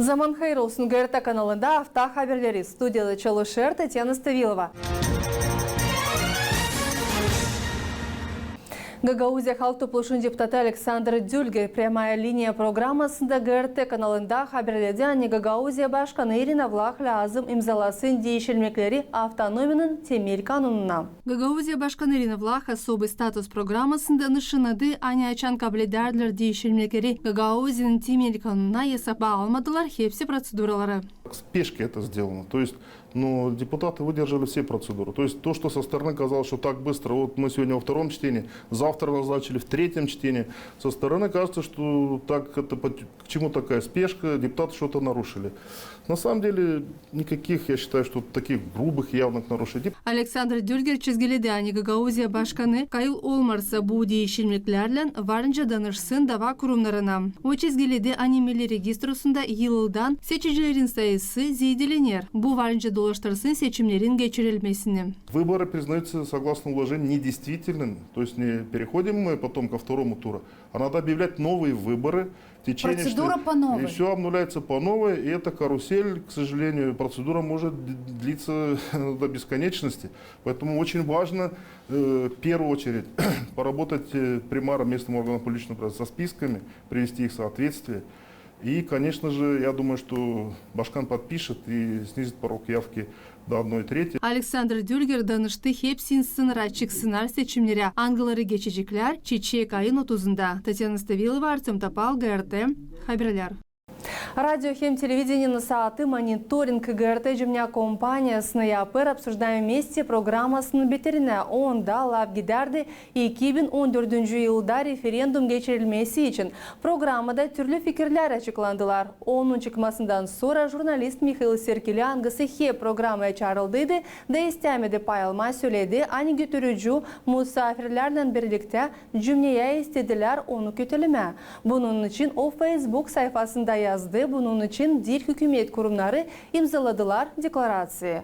Zaman hayır olsun ГРТ kanalında hafta haberleri. Stüdyoda çalışır Татьяна Ставилова. Гагаузия халық топлышын депутаты Александр Дюльге прямая линия программасында ГРТ каналында хаберледі, ане Гагаузия башқаны Ирина Влах лазым имзаласын дейшілмеклері автономияның темел канунына. Гагаузия башқаны Ирина Влах особый статус программасында нышынады, ане ачан кабледарлер дейшілмеклері Гагаузияның темел канунына есапа алмадылар хепси процедуралары. В спешке это сделано. То есть, но депутаты выдержали все процедуры. То есть то, что со стороны казалось, что так быстро, вот мы сегодня во втором чтении, завтра назначили в третьем чтении, со стороны кажется, что так это, к чему такая спешка, депутаты что-то нарушили. На самом деле никаких, я считаю, что таких грубых явных нарушений. Александр Дюльгер чизгеледи ани Гагаузия башканы Кайыл Олмарса бу дейшилмеклерлен варынча данышсын дава курумнарына. О чизгеледи анимели региструсунда йылдан сечижерин сайысы зейделенер. Бу варынча долаштырсын сечимлерин geçirilmesini. Выборы признаются согласно уложению недействительным. То есть не переходим мы потом ко второму туру, а надо объявлять новые выборы. Процедура по новой. И все обнуляется по новой, и эта карусель, к сожалению, процедура может длиться до бесконечности. Поэтому очень важно, в первую очередь, поработать примаром местным органам публичного права со списками, привести их в соответствие. И, конечно же, я думаю, что Башкан подпишет и снизит порог явки до 1/3. Александр Дюльгер данышты хепсин сынра чиксынар сечимлері аңғылары geçecekler Чечек айын 30-ында. Татьяна Ставилова, Артем Топал, ГРТ, Хаберлер. Радио Хем телевидение на сааты мониторинг ГРТ жемня компания с ноябрь обсуждаем вместе программа с бетеріне онда лавгидарды 2014 yılda референдум geçirilmesi için programmada türlü fikirler açıklandılar. Onun çıkmasından sonra jurnalist Mikhail Serkeli angısı he programmaya çağrıldıydı da istemedi payalma söyledi. Aynı götürücü misafirlerle birlikte cümleye istediler onu kötüleme. Bunun için o Facebook sayfasında yazdı. Bunun için dil hükümet kurumları imzaladılar deklarasiyi.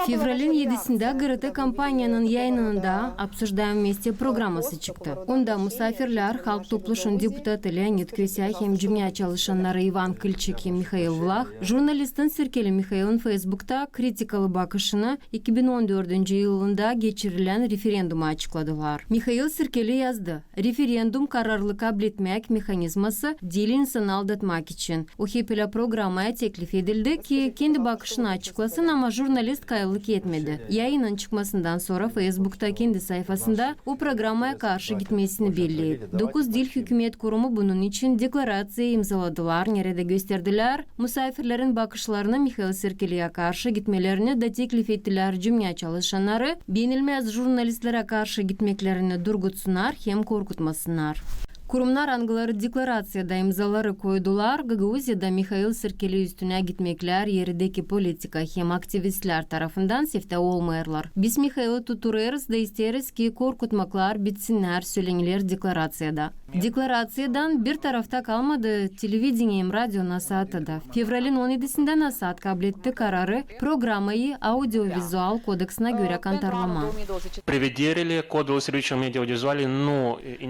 Февралин 7-сінде ГРТ компанияның яйнында обсуждаем вместе программасы çıktı. Онда мусафирлер, халық топлышын депутаты Леонид Кресяй хем жемня чалышаннары Иван Кыльчик и Михаил Влах, журналистин Серкели Михаил'ın Facebook'ta kritikalı bakışını 2014 yılında geçirilen referendumu açıkladılar. Михаил Серкели yazdı. Referendum kararlı kabul etmek mekanizması dil insanı aldatmak için. O hepile programaya teklif edildi ki kendi bakışını açıklasın ama jurnalist kayılık etmedi. Yayının çıkmasından sonra Facebook'ta kendi sayfasında o programaya karşı gitmesini belli etti. 9 dil hükümet kurumu bunun için deklarasyon imzaladılar. Nerede gösterdiler? Musafirlerin bakışlarını Mikhail Serkeli'ye karşı gitmelerini de teklif ettiler. Cümle çalışanları beğenilmez jurnalistlere karşı gitmeklerini durgutsunlar hem korkutmasınlar. Kurumlar angıları deklarasyada imzaları koydular. Gagauziyada Mikhail Serkeli üstüne gitmekler yerideki politika hem aktivistler tarafından sefte olmayırlar. Biz Mikhail'i tutuyoruz da isteriz ki korkutmaklar bitsinler söylenirler deklarasyada. Deklarasyadan bir tarafta kalmadı. Televizyonum radyo Nasat'ta da. Fevralin 17'sinde Nasat kabul etti kararı programayı audiovizual kodeksine göre kantarlama.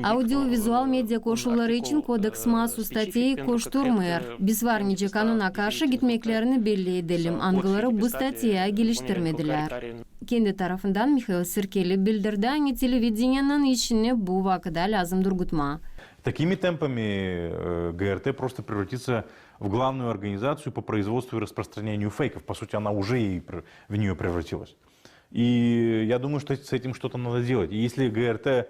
Audiovizual medya koşulları için kodeks masu statiyi koşturmuyor. Biz varnice kanuna karşı gitmeklerini belli edelim. Angıları bu statiye geliştirmediler. Kendi tarafından Mikhail Serkeli bildirdi. Hani televizyonun işini bu vakıda lazım durgutma. Такими темпами ГРТ просто превратится в главную организацию по производству и распространению фейков. По сути, она уже и в нее превратилась. И я думаю, что с этим что-то надо делать. И если ГРТ...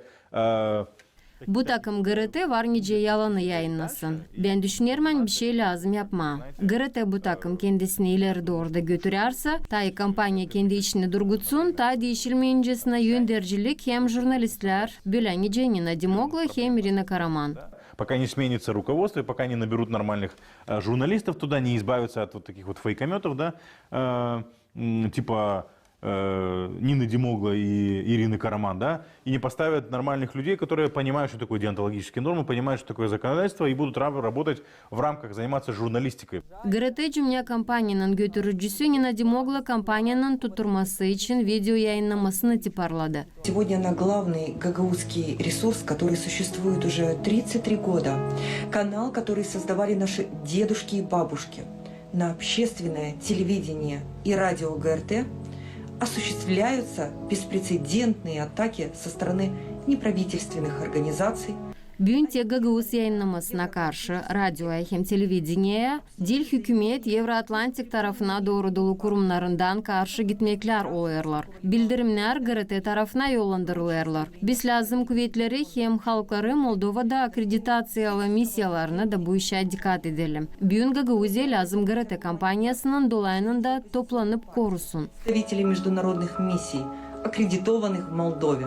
Bu takım ГРТ varnice yalanı yayınlasın. Ben düşünürüm bir şey lazım yapma. ГРТ bu takım kendisini ileri doğru da götürürse, ta kampanya kendi işini durgutsun, ta değişilmeyincesine yöndericilik hem jurnalistler, Bülenice Nina Dimoglu hem Irina Karaman. Пока не сменится руководство, и пока не наберут нормальных журналистов туда, не избавятся от вот таких вот фейкометов, да, типа Нины Демогла и Ирины Караман, да, и не поставят нормальных людей, которые понимают, что такое деонтологические нормы, понимают, что такое законодательство, и будут работать в рамках, заниматься журналистикой. ГРТ Cümle Kampanyanın götürücüsü Nina Demogla kampanyanın tutturması için video yayınlamasını tiparladı. Сегодня она главный гагаузский ресурс, который существует уже 33 года. Канал, который создавали наши дедушки и бабушки. На общественное телевидение и радио ГРТ осуществляются беспрецедентные атаки со стороны неправительственных организаций. Bugün tek Gagavuz yayınlamasına karşı radyoya hem televizyonaya dil hükümet Евроатлантик tarafına doğru dolu kurumlarından karşı gitmekler oluyorlar. Bildirimler GRT tarafına yollandırılıyorlar. Biz lazım kuvvetleri hem halkları Moldova'da akreditatsiyalı misyalarına da bu işe dikkat edelim. Bugün Gagavuz'a lazım GRT kampanyasının dolayında toplanıp korusun. Представители международных миссий, аккредитованных в Молдове.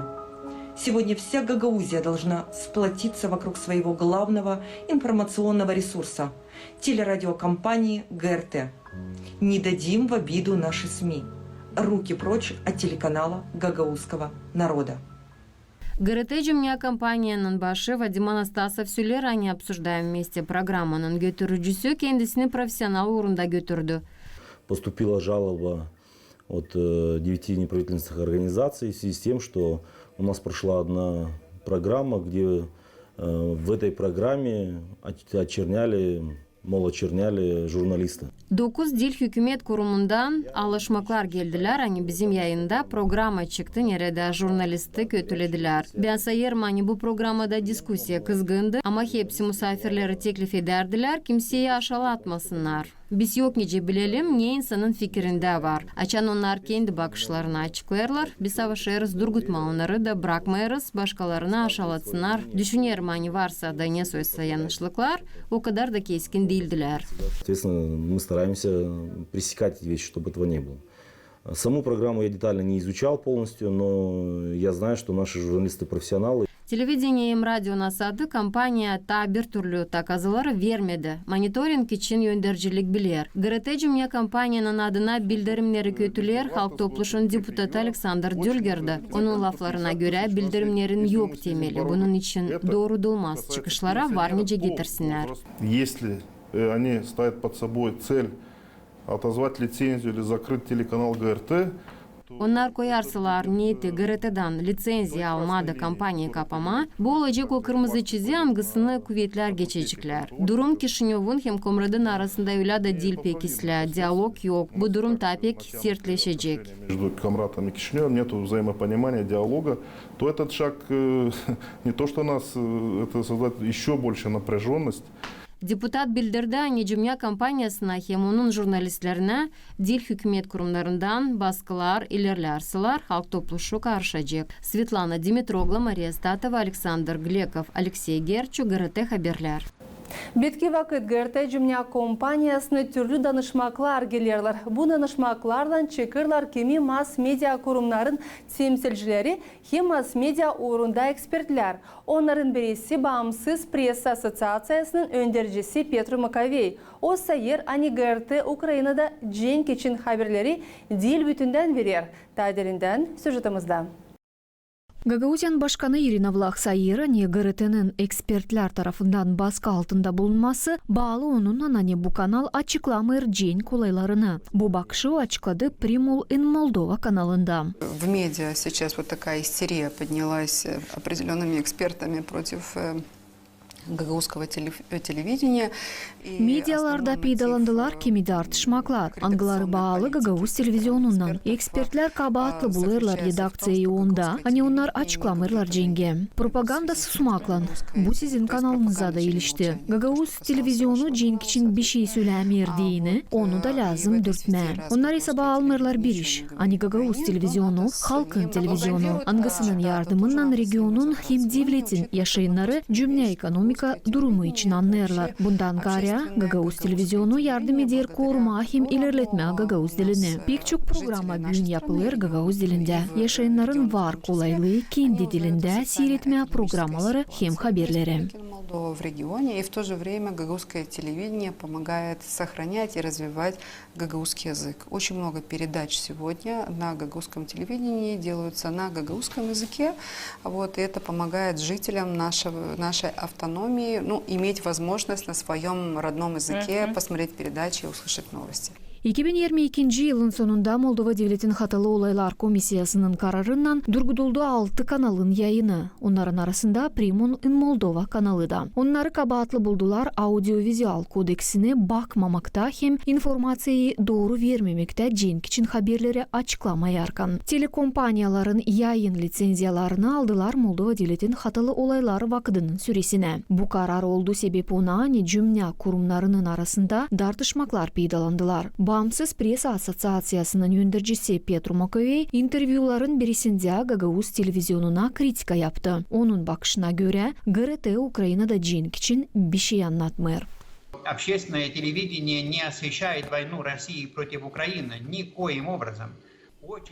Сегодня вся Гагаузия должна сплотиться вокруг своего главного информационного ресурса – телерадиокомпании ГРТ. Не дадим в обиду наши СМИ. Руки прочь от телеканала гагаузского народа. ГРТ Cümle Kampanyanın başı Vadim Anastasov söyler, hani обсуждаем вместе programmanın götürücüsü kendisini profesyonel uğrunda götürdü. Поступила жалоба от 9 неправительственных организаций в связи с тем, что у нас прошла одна программа, где в этой программе очерняли jurnalisti. 9 dil hükümet kurumundan alışmaklar geldiler. Hani bizim yayında programa çıktı. Nerede jurnalisti kötülediler. Ben sayarım, hani bu programda diskusiya kızgındı. Ama hepsi misafirleri teklif ederdiler. Kimseyi aşağılatmasınlar. Biz yok nece bilelim ne insanın fikrinde var. Açan onlar kendi bakışlarını açıklarlar. Biz savaşırız, durgutma onları da bırakmayırız. Başkalarını aşağılatsınlar. Düşünerim, hani varsa da ne söylese yanlışlıklar. O kadar da keskin değildiler. Соответственно, мы стараемся пресекать эти вещи, чтобы этого не было. Саму программу я детально не изучал полностью, но я знаю, что наши журналисты-профессионалы. Televizyoniyem radyo nasadı kampanya ta bir türlü takazıları vermedi. Monitoring için yöndericilik bilir. GRT Cümle kampanyanın adına bildirimleri kötüler halk topluluğunun deputatı Alexander Dülger'di. Onun laflarına göre bildirimlerin yok temeli. Bunun için doğru olmaz çıkışlara var nece getirsinler. Если они ставят под собой цель отозвать лицензию или закрыть телеканал ГРТ, Onlar koyarsalar niyeti GRT'dan lisenziya almada kampanya kapama, bu olacak o kırmızı çizgi angısını kuvvetler geçecekler. Durum Kişinyov'un hem Komrad'ın arasında öyle de dil pekisle, diyalog yok. Bu durum da pek sertleşecek. Между Комратом и Кишиневым нет взаимопонимания, диалога, то этот шаг не то что нас, это создает еще больше напряженность. Deputat bildirdi, hani Cümle kampanyasına hem onun jurnalistlerine dil hükümet kurumlarından baskılar ilerlerseler halk topluluğu karışacak. Svetlana Dimitrogla, Maria Statova, Alexander Glekov, Alexey Gerçu, GRT haberler. Betki vakit GRT Cümle kompaniyasını türlü danışmaklar gelirler. Bu danışmaklardan çıkırlar kimi mass media kurumların temsilcileri hem mass media uğrunda ekspertler. Onların birisi bağımsız presa asosiyasyasının öndericisi Petro Makovey. O sayır ani GRT Ukrayna'da cenk için haberleri dil bütünden verir. Tadirinden süjetimizde. Гагаузиян башканы Ирина Влах сайыры не ГРТ'нин экспертлер тарafından baskı altında bulunması bağlı onun anane bu kanal açıklamır Jane kolайларына. Bu bakışı o açıkladı Примул in Moldova kanalında. В медиа сейчас вот такая истерия поднялась определенными экспертами против гагаузского телевидения. Medialarda peydalandılar kimi tartışmaklar. Angıları bağlı Gagavuz televizyonundan. Ekspertler kabahatlı bulurlar redaksiyayı onda. Hani onlar açıklamırlar cenge. Propaganda susmaklan. Bu sizin kanalınıza da ilişti. Gagavuz televizyonu cenk için bir şey söylemirdiğini, onu da lazım dürtme. Onlar ise bağalmırlar bir iş. Hani Gagavuz televizyonu, halkın televizyonu. Angısının yardımından regionun hem devletin yaşayanları cümle ekonomik durumu için anlayırlar. Bundan gayrı Gagavuz televizyonu yardım eder koruma hem ilerletme Gagavuz dilini. Pek çok programa bugün yapılır Gagavuz dilinde. Yaşayanların var kolaylığı kendi dilinde seyretme programaları hem haberleri. Молдова в регионе, и в то же время гагаузское телевидение помогает сохранять и развивать гагаузский язык. Очень много передач сегодня на гагаузском телевидении делаются на гагаузском языке, вот, и это помогает жителям нашей автономии, ну, иметь возможность на своем родном языке посмотреть передачи и услышать новости. 2022 yılın sonunda Moldova Devletin Hatalı Olaylar Komisiyasının kararından durguduldu 6 kanalın yayını. Onların arasında Primun in Moldova kanalı da. Onları kabahatlı buldular audiovizual kodeksine bakmamakta hem informasyayı doğru vermemekte cenk için haberleri açıklamayarken. Telekompanyaların yayın lisenziyalarını aldılar Moldova Devletin Hatalı Olaylar Vakıdının süresine. Bu karar oldu sebep ona cümle kurumlarının arasında tartışmaklar peydalandılar. Bağımsız Presa Assotsiatsiyasının yöneticisi Petru Makovey intervyuların birisinde Gagauz televizyonuna kritika yaptı. Onun bakışına göre GRT Ukrayna'da cenk için bir şey anlatmıyor. Общественное телевидение не освещает войну России против Украины никоим образом.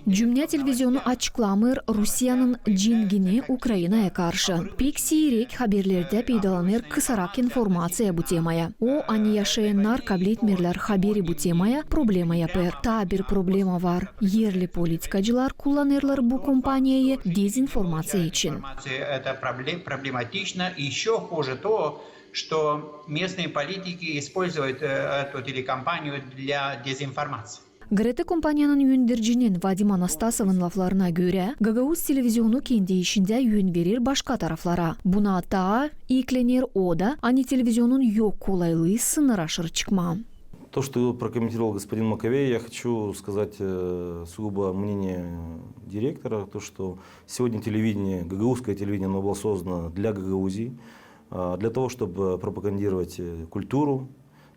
Cümle televizyonu açıklamır Rusya'nın cengini Ukrayna'ya karşı. Pek seyrek haberlerde peydalanır kısarak informasiya bu temaya. O ani yaşayanlar kabul etmirler haberi bu temaya problema yapar. Ta bir problema var. Yerli politikacılar kullanırlar bu kampanyayı dezinformasiya için. Это проблематично. Еще хуже то, что местные политики используют эту телекомпанию для дезинформации. GRT kompanyanın yöndericinin Vadim Anastasov'un laflarına göre Gagauz televizyonu kendi işinde yön verir başka taraflara. Buna da eklenir o da ani televizyonun yok kolaylığı sınır aşırı çıkma. То, что прокомментировал господин Маковей, я хочу сказать сугубо мнение директора, то, что сегодня телевидение, гагаузское телевидение, оно было создано для Гагаузии, для того, чтобы пропагандировать культуру,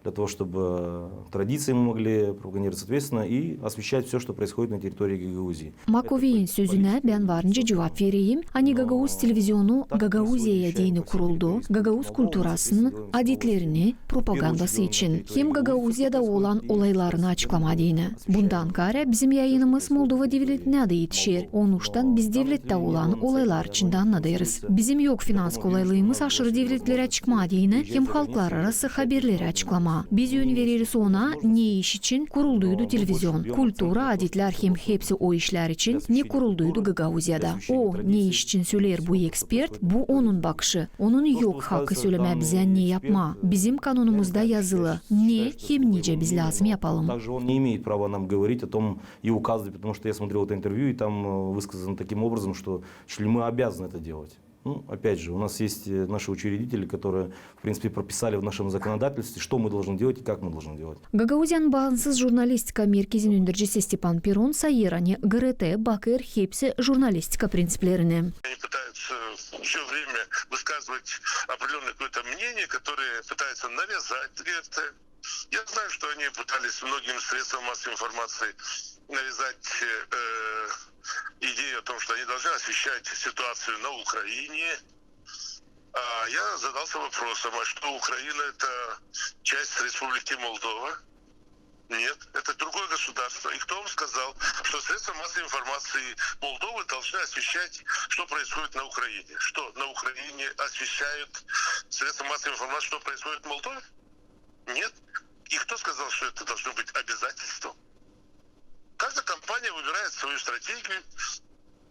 для того, чтобы традиции мы могли пропагандировать, соответственно, и освещать все, что происходит на территории Гагаузии. Makovey'in sözüne ben varınca cevap vereyim. Hani Gagauz televizyonu Gagauziye'ye deyini kuruldu. Gagauz kulturasının adetlerini, propagandası için. Hem Gagauziya'da olan olaylarını açıklama deyini. Bundan kare bizim yayınımız Moldova devletine de yetişir. Onuştan biz devlette olan olaylar içinde anladırız. Bizim yok finans kolaylığımız aşırı devletlere çıkma deyini hem halklar arası haberleri açıklama. Biz yön veririz ona ne iş için kurulduydu televizyon. Kultura, adetler hem hepsi o işler için ne kurulduydu Gagauziya'da. O ne iş için söyler bu ekspert, bu onun bakışı. Onun yok hakkı söyleme bize ne yapma. Bizim kanunumuzda yazılı ne hem nice biz lazım yapalım. Также он не имеет права нам говорить о том и указывать, потому что я смотрел это интервью, и там высказано таким образом, что мы обязаны это делать. Ну, опять же, у нас есть наши учредители, которые, в принципе, прописали в нашем законодательстве, что мы должны делать и как мы должны делать. Gagauzyan Bağımsız Jurnalistika Merkezi'nin yöneticisi Stepan Peron sayırani GRT bakır hepsi jurnalistika prensiplerini. Они пытаются все время высказывать определенное какое-то мнение, которое пытаются навязать ГРТ. Я знаю, что они пытались многим средствам массовой информации навязать идею о том, что они должны освещать ситуацию на Украине. А я задался вопросом, а что Украина — это часть Республики Молдова? Нет, это другое государство. И кто вам сказал, что средства массовой информации Молдовы должны освещать, что происходит на Украине? Что, на Украине освещают средства массовой информации, что происходит в Молдове? Нет. И кто сказал, что это должно быть обязательством? Каждая компания выбирает свою стратегию,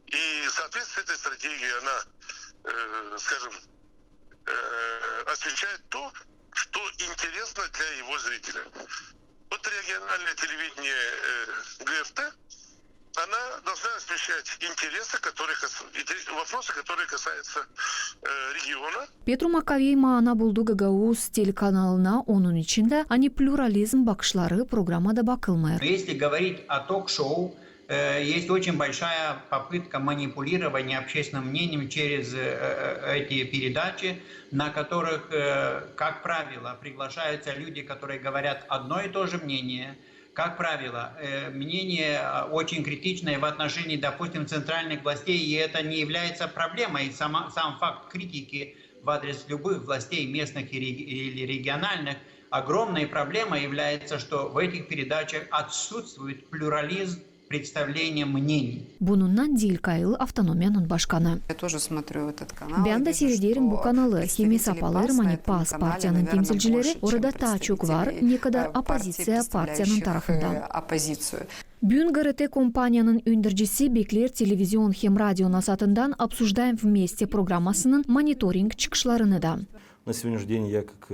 и в соответствии с этой стратегией она, скажем, освещает то, что интересно для его зрителя. Вот региональное телевидение ГРТ, она должна освещать вопросы, которые касаются региона. Petru Makovey mana buldu Gagauz telekanalına onun içinde hani pluralizm bakışları programda bakılmıyor. Если говорить о ток-шоу, есть очень большая попытка манипулирования общественным мнением через эти передачи, на которых, как правило, приглашаются люди, которые говорят одно и то же мнение. Как правило, мнение очень критичное в отношении, допустим, центральных властей, и это не является проблемой. Сам факт критики в адрес любых властей, местных или региональных, огромной проблемой является, что в этих передачах отсутствует плюрализм представление мнений. Бунуннан Дилькайл автономиянын башканы. Я тоже смотрю этот канал. Бянда сиредерин бу каналы хеми сапалыр мани пас партиянын темсилчилери орада таачук бар, некадар оппозиция партиянын тарафындан. Оппозицию. Бүгүн ГРТ компаниянын өндүрчүсү Беклер телевизион хем радио насатындан «Обсуждаем вместе» программасынын мониторинг чыгышларыны да. На сегодняшний день я как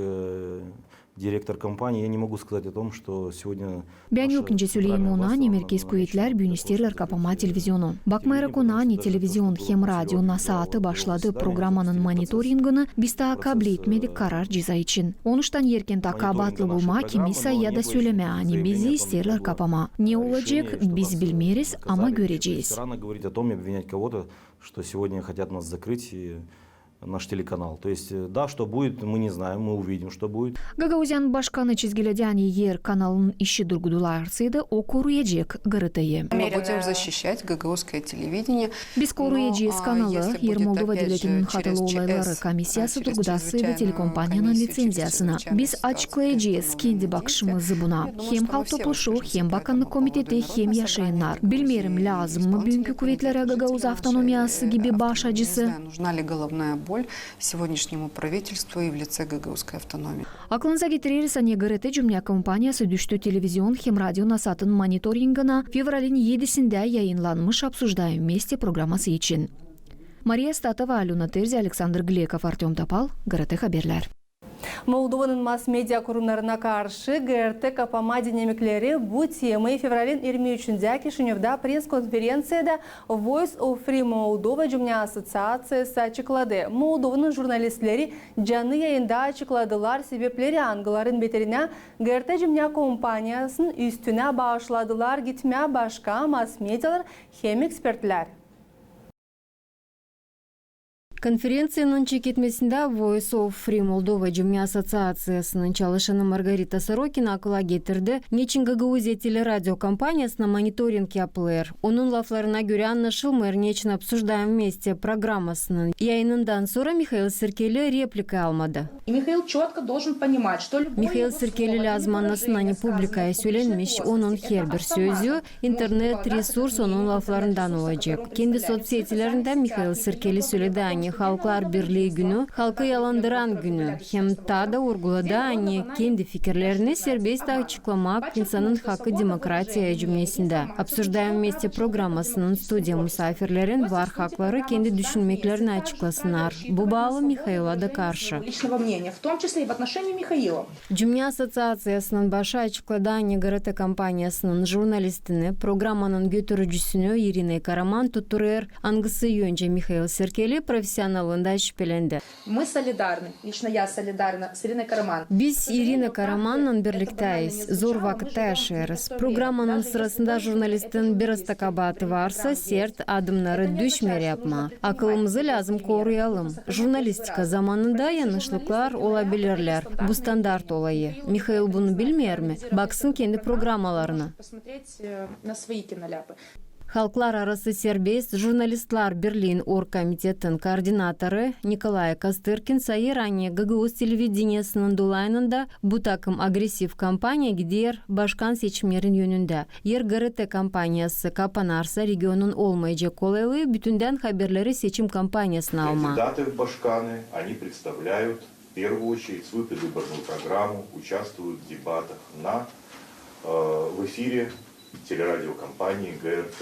директор компании, я не могу сказать о том, что сегодня... Бянюкинче сүлейм уна немеркес куетлер бюнистерлер капама телевизиону. Бакмайра кунани телевизион хем радио насааты башлады программанын мониторингыны биста каблетмедик карар жиза için. Онуштан еркен така батлы булма кимиса яда сөйлеме ани бизи истерлер капама. Не улачек биз билмерис, ама göreceğiz. Рано говорить о том и обвинять кого-то, что сегодня хотят нас закрыть и наш телеканал. То есть, да, что будет, мы не знаем, мы увидим, что будет. Гагаузян башканы чизгиледяни ер каналын иши дургудуларсыйды о коруяжек ГРТЕ. Мы будем защищать гагаузское телевидение. Биз коруяжес каналы ер Молдова devletinin хатылы олайлары комиссиясы дургудасыйды телекомпаниянын лицензиясына. Биз ачклайжес кенди бакшымызы буна. Хем халк топлушу, хем баканлык комитети, хем яшайыннар. Билмерим лазыммы бүгүнкү күветлери Гагауз автономиясы gibi баш ажысы. Нужна ли головная боль сегодняшнему правительству и в лице гагаузской автономии. Аклынса кетирерис ане ГРТ жумня компаниясы düştü телевизион хем радио насатын мониторингына февралин 7-синде yayınlanmış «Обсуждаем вместе» программасы için. Мария Статова, Алена Терзи, Александр Глеков, Артем Топал, ГРТ Хаберлер. Молдованын масс-медиа kurumlarına karşı ГРТ Капама dinamikleri bu temayı fevralin 23'ünde Kişinev'da press-konferensiyada Voice of Free Moldova Cümle Asosiyasyası açıkladı. Moldova'nın jurnalistleri canlı yayında açıkladılar. Sebepleri angıların beterine ГРТ Cümle Kompanyası'nın üstüne bağışladılar. Gitmeye başka mass-медиалар hem ekspertler. Конференциянын чекетмесинде Voice of Free Moldova Жумне Ассоциациясынын чалышаны Маргарита Сорокина акыла кетирди. Нечин Гагаузия телерадио компаниясына мониторинг япылыр. Онун лафларына көрө Анна Шылмыр нечин «Обсуждаем вместе» программасынын яйынындан sonra Михаил Серкели реплика алмады. Михаил четко должен понимать, что Михаил Серкели лазманнасына не публикая сүйлөнмүш, онун хер бир сөзү интернет-ресурс онун лафларындан olacak. Kendi соцсетилеринде Михаил Серкели сүйлөдү Halklar Birliği günü, halkı yalandıran günü. Hem tada vurguladı ani kendi fikirlerini serbest açıklamak insanın hakkı demokrasiya cümlesinde. Обсуждаем вместе programmasının studiya misafirlerin var hakları kendi düşünmeklerini açıklasınlar. Bu bağlı Mihail'a da karşı. Личного мнения, в том числе и в отношении Михаила. Cümle Asosiyasyasının başı açıkladı ani ГРТ компаниясынын jurnalistini, programmanın götürücüsünü Irina Karaman tutturur. Angısı önce Mihail Serkeli profesyonelinde şüphelendi. Мы солидарны, лично я солидарна с Ириной Караман. Biz Irina Karaman'la birlikteyiz. Zor vakitte yaşarız. Programmanın sırasında jurnalistin bir istikabatı varsa sert adımları düşmer yapma. Akılımızı lazım koruyalım. Jurnalistika zamanında yanlışlıklar olabilirler. Bu standart olayı. Mihail bunu bilmiyor mu? Baksın kendi programmalarına. Halklar arası serbest Jurnalistlar Birliği'nin Orgkomitet'in koordinatörü Nikolay Kostyrkin sayır anne Gagauz televizyonunun dolayında bu takım agresif kampanya gidiyor başkan seçimlerin yönünde. Yer ГРТ kampanyası kapanarsa regionun olmayacak kolaylığı bütünden haberleri seçim kampanyasına alma. Кандидаты в башканы, они представляют в первую очередь свою предвыборную программу, участвуют в дебатах в эфире телерадиокомпании ГРТ.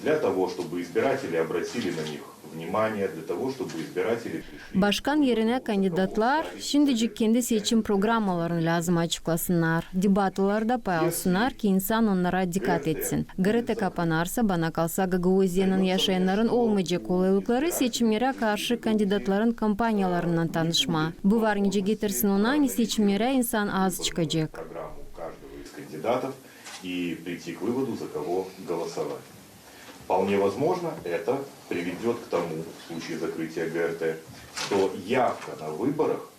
Для того, чтобы избиратели обратили на них внимание, для того, чтобы избиратели пришли... Başkan yerine kandidatlar şimdicik kendi seçim programmalarını lazım açıklasınlar. Debatlarda pay alsınlar ki insan onlara dikkat etsin. ГРТ kapanarsa bana kalsa Gagauzya'nın yaşayanların olmayacak kolaylıkları seçimlere karşı kandidatların kampanyalarından tanışma. Bu varınca getirsin ona hani seçimlere insan az çıkacak. ...программу каждого из кандидатов и прийти к выводу, за кого голосовать. Вполне возможно, это приведет к тому, в случае закрытия ГРТ, что явка на выборах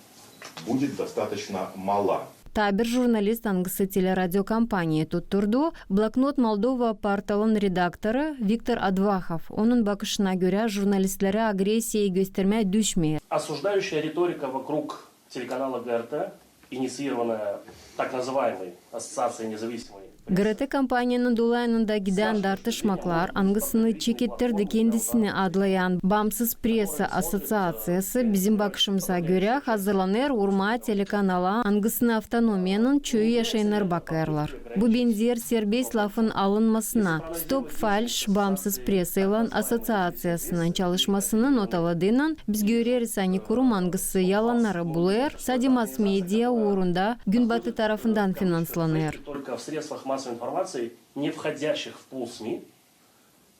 будет достаточно мала. Табір журналист аңгысы телерадиокомпания tutturdu. Блокнот Молдова порталын редакторы Виктор Адвахов. Onun bakışına göre jurnalistlere agresiyi göstermeye düşmeye. Осуждающая риторика вокруг телеканала ГРТ инициированная так называемой Ассоциацией независимой. ГРТ компанияның дулайнында гидан тартышмаклар аңгысыны чекеттерді кендісіне адлаян Бамсыз пресса ассоциациясы bizim bakışımıza göre hazırlanır Urma телеканала аңгысыны автономияның чөй yaşayanlar bakırlar. Bu benzer serbest lafın alınmasına Stop Falş Bamsız pressa ilan assotsiatsiyasının çalışmasını notaladığının biz göreriz ani kurum аңгысы yalanları bulur, sadi mass media uğrunda Günbatı tarafından finanslanır. Только в средствах массовой информации, не входящих в пул СМИ,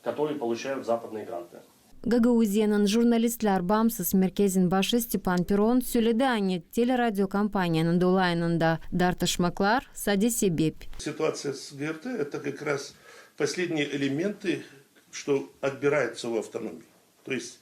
которые получают западные гранты. Гагаузияның журналистлар Бамсыз мерkezin başı Степан Перрон söyledi ani телерадио компанияның долайнында тартышмаклар сади себеп. Ситуация с ГРТ – это как раз последние элементы, что отбирается у автономии. То есть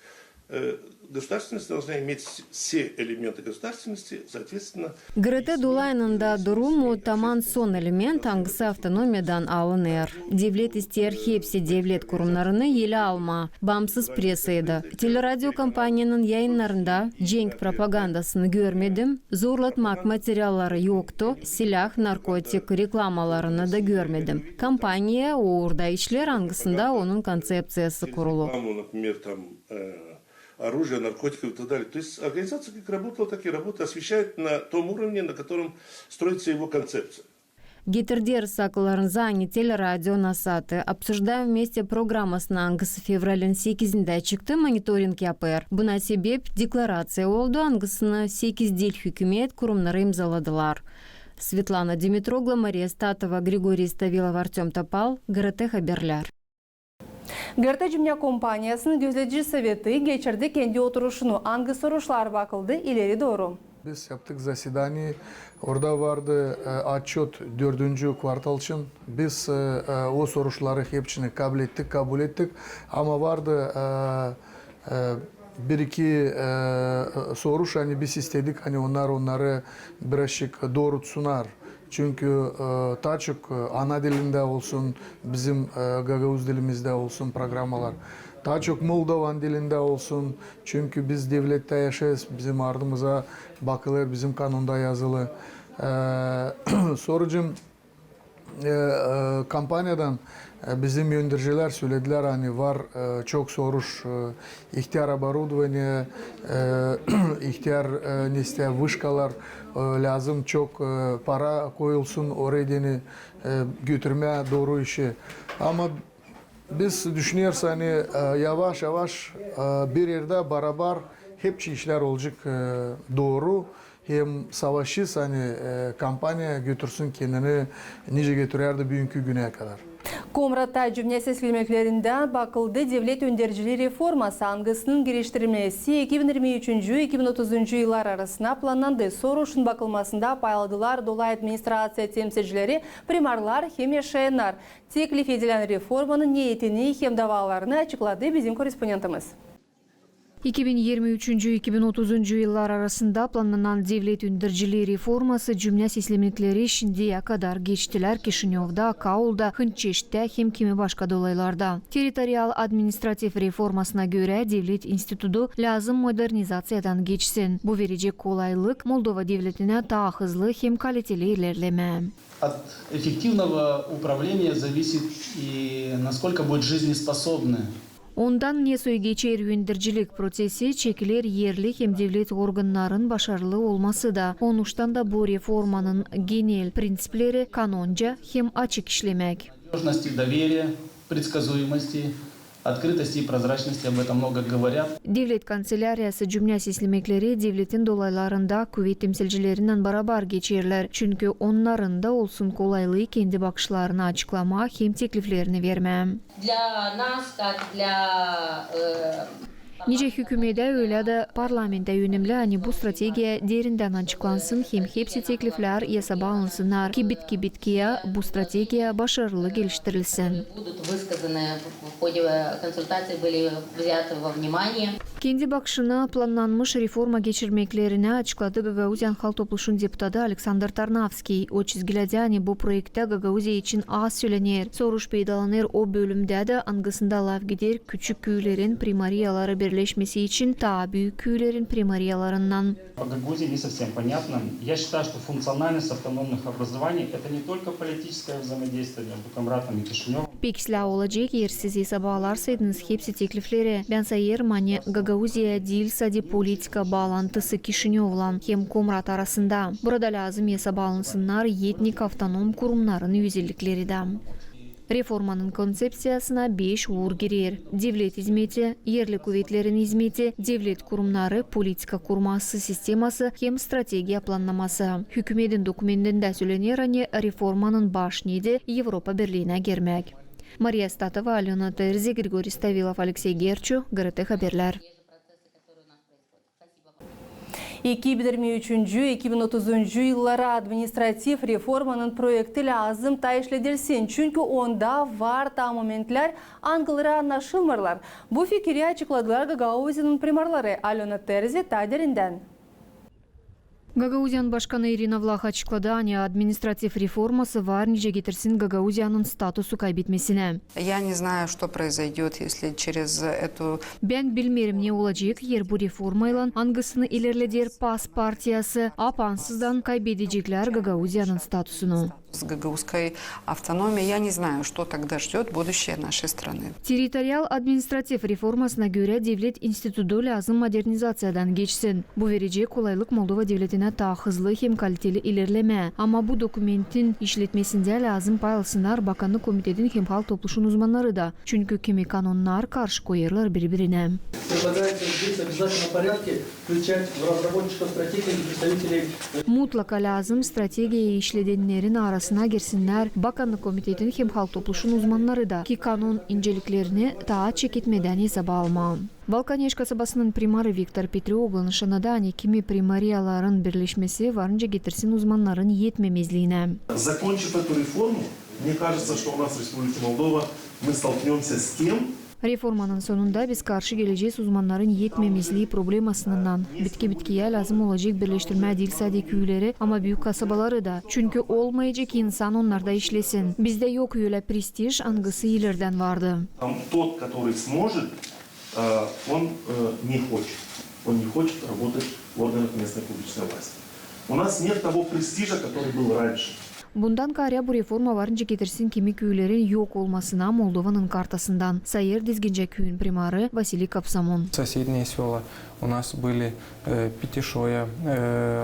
государственность должна иметь все элементы государственности, соответственно. ГРТ долайнында durumu tamam son element аңгысы автономиядан alınır. Devlet ister hepsi devlet kurumlarını ele alma. Bağımsız pressaydı. Teleradyo kampanyanın yayınlarında cenk propagandasını görmedim. Zorlatmak materyalları yoktu. Silah, narkotik reklamalarını da görmedim. Kampanya orada işler аңгысында onun konsepsiyası kurulu. Например, там оружие, наркотиков и так далее. То есть организация как работала, так и работает, освещает на том уровне, на котором строится его концепция. Getirdiğer saklarınıza ani teleradyo nasatı. Обсуждаем вместе programmasının аңгысы fevralın 8'inde çıktı monitoring yapır. Buna sebep deklaratsiya oldu. аңгысını 8 dil hükümet kurumları imzaladılar. Svetlana Dimitrogla, Maria Statova, Grigoriy Stavилов, Artyom Topal, ГРТ haberler. ГРТ Cümle Kompanyası'nın gözleyici совeti geçirdi kendi oturuşunu. Аңгы soruşlar bakıldı, ileri doğru. Biz yaptık zasedani, orada vardı отчет 4. kvartal için. Biz o soruşları hepsini kabul ettik. Ama vardı bir iki soruş, hani biz istedik, hani onları birazcık doğrultsunlar. Çünkü daha çok ana dilinde olsun, bizim Gagavuz dilimizde olsun programmalar. Daha çok Moldovan dilinde olsun. Çünkü biz devlette yaşayız, bizim ardımıza bakılır, bizim kanunda yazılı. Sorucum kampanyadan bizim yöneticiler söylediler, hani var çok soruş, ihtiyar оборудование, ihtiyar vışkalar lazım, çok para koyulsun oraya götürmeye doğru işi. Ama biz düşünüyoruz hani yavaş yavaş bir yerde beraber hepsi işler olacak doğru. Hem savaşız hani kampanya götürsün kendini nice götürürdü bugünkü güne kadar. Komrat'ta cümle seslenmeklerinde bakıldı devlet öndericiliği reforması аңгысının geliştirilmesi 2023-2030 yıllar arasında planlandı. Soruşun bakılmasında payladılar dolay administrasiya temsilcileri, primarlar hem yaşayanlar. Teklif edilen reformanın niyetini hem davalarını açıkladı bizim korespondentimiz. 2023-2030 yıllar arasında planlanan devlet öndürücülüğü reforması cümle seslenmekleri şimdiye kadar geçtiler Kişinyov'da, Kaul'da, Hınçeş'te hem kimi başka dolaylarda. Teritorial administratif reformasına göre devlet institutu lazım modernizasyyadan geçsin. Bu verecek kolaylık Moldova devletine daha hızlı hem kaliteli ilerleme. От эффективного управления зависит и насколько будет жизнеспособны. Ondan ne geçer öndürücülük prosesi çekilir yerli hem devlet organların başarılı olması da. Onuştan da bu reformanın genel prensipleri kanonca hem açık işlemek. Доверия, предсказуемости, открытости и прозрачности, об этом много говорят. Devlet Kanselariyası cümle seslemekleri devletin dolaylarında kuvvet temsilcilerinden beraber geçerler. Çünkü onların da olsun kolaylığı kendi bakışlarını açıklama hem tekliflerini verme. Nice hükümete öyle de parlamentte yönelimli hani bu stratejiye derinden açıklansın hem hepsi teklifler yasaba alınsınlar ki bitkiye bu stratejiye başarılı geliştirilsin. Будут высказаны в ходе консультаций, были взяты во внимание. Kendi bakışını planlanmış reforma geçirmeklerini açıkladı Gagauzyan Halk Topluluğu'nun deputatı Alexander Tarnavski. O çizgiledi bu projekte Gagauzya için az söylenir. Soruş peydalanır o bölümde de angısında lav gider küçük köylerin primariyaları birleşmesi için daha büyük köylerin primariyalarından. По Гагаузии не совсем понятно. Я считаю, что функциональность автономных образований – это не только политическое взаимодействие между Камратом и Кишиневым. Pekisla olacak yersiz hesap ağlarsaydınız hepsi teklifleri. Ben sayır mani Gagauzya değil sadece politika bağlantısı Kişinyov'la hem Komrat arasında. Burada lazım hesap alınsınlar etnik avtonom kurumların özellikleri de. Reformanın konsepsiyasına 5 uğur girer. Devlet hizmeti, yerli kuvvetlerin hizmeti, devlet kurumları, politika kurması sisteması hem stratejiya planlaması. Hükümetin dokumentinde söylenir reformanın baş niyeti Avrupa Birliği'ne girmek. Maria Statova, Alena Terzi, Grigoriy Stavilov, Alexey Gerchu, GRT Haberler. 2023-2030 yıllara administratif reformanın projekti lazım ta işledilsin. Çünkü onda var ta momentler angılları anlaşılmırlar. Bu fikri açıkladılar Gagauzya'nın primarları Alena Terzi Taderinden. Гагаузиян башканы Ирина Влах açıkladı. Административ реформасы var nice getirsin Gagauzyanın statusu kaybetmesine. Я не знаю, что произойдет, если через эту... Ben bilmiyorum ne olacak yer bu reformayla hangısını ilerleder PAS partiyası apansızdan kaybedecekler Gagauzyanın statusunu. С гагаузской автономией я не знаю, что тогда ждет будущее нашей страны. Territorial administratif reformasına göre devlet institutu lazım modernizasyyadan geçsin. Bu verecek kolaylık Moldova devletine daha hızlı hem kaliteli ilerleme. Ama bu dokumentin işletmesinde lazım paylaşsınlar Bakanlık Komitetin hem halk topluluğunun uzmanları da. Çünkü kimi kanunlar karşı koyarlar birbirine. Mutlaka lazım stratejiyi işledenlerin arasına girsinler Bakanlık Komitetin hem halk topluluğunun uzmanları da ki kanun inceliklerini daha çekitmeden hesaba alma. Balkanyeş kasabasının primarı Viktor Petrioğlu nişanıda kimi primariyaların birleşmesi varınca getirsin uzmanların yetmemezliğine. Закончив эту реформу, мне кажется, что у нас в Республике Молдова мы столкнемся с тем, Reformanın sonunda biz karşı geleceğiz uzmanların yetmemezliği problemasından. Bitkiye lazım olacak birleştirme değil sadece köyleri ama büyük kasabaları da. Çünkü olmayacak insan onlarda işlesin. Bizde yok öyle prestij angısı ileriden vardı. Тот, который сможет, он не хочет. Он не хочет работать в органах местной публичной власти. У нас нет того престижа, который был раньше. Bundan kare bu reforma varınca getirsin kimi köylerin yok olmasına Moldova'nın kartasından. Sayır Dizgince köyün primarı Vasily Kapsamon. Соседние села у нас были Petishaya,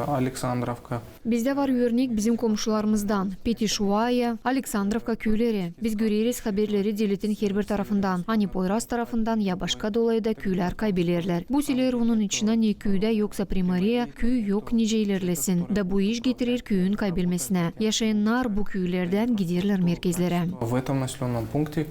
Aleksandrovka. Bizde var örnek bizim komşularımızdan. Petishaya, Aleksandrovka köyleri. Biz görürüz haberleri devletin her bir tarafından. Hani Poyraz tarafından ya başka dolayda köyler kaybederler. Bu sefer onun içine ne köyde yoksa primariya, köy yok nice ilerlesin. Da bu iş getirir köyün kaybelmesine. Yaşayanlar bu köylerden giderler merkezlere. В этом населенном пункте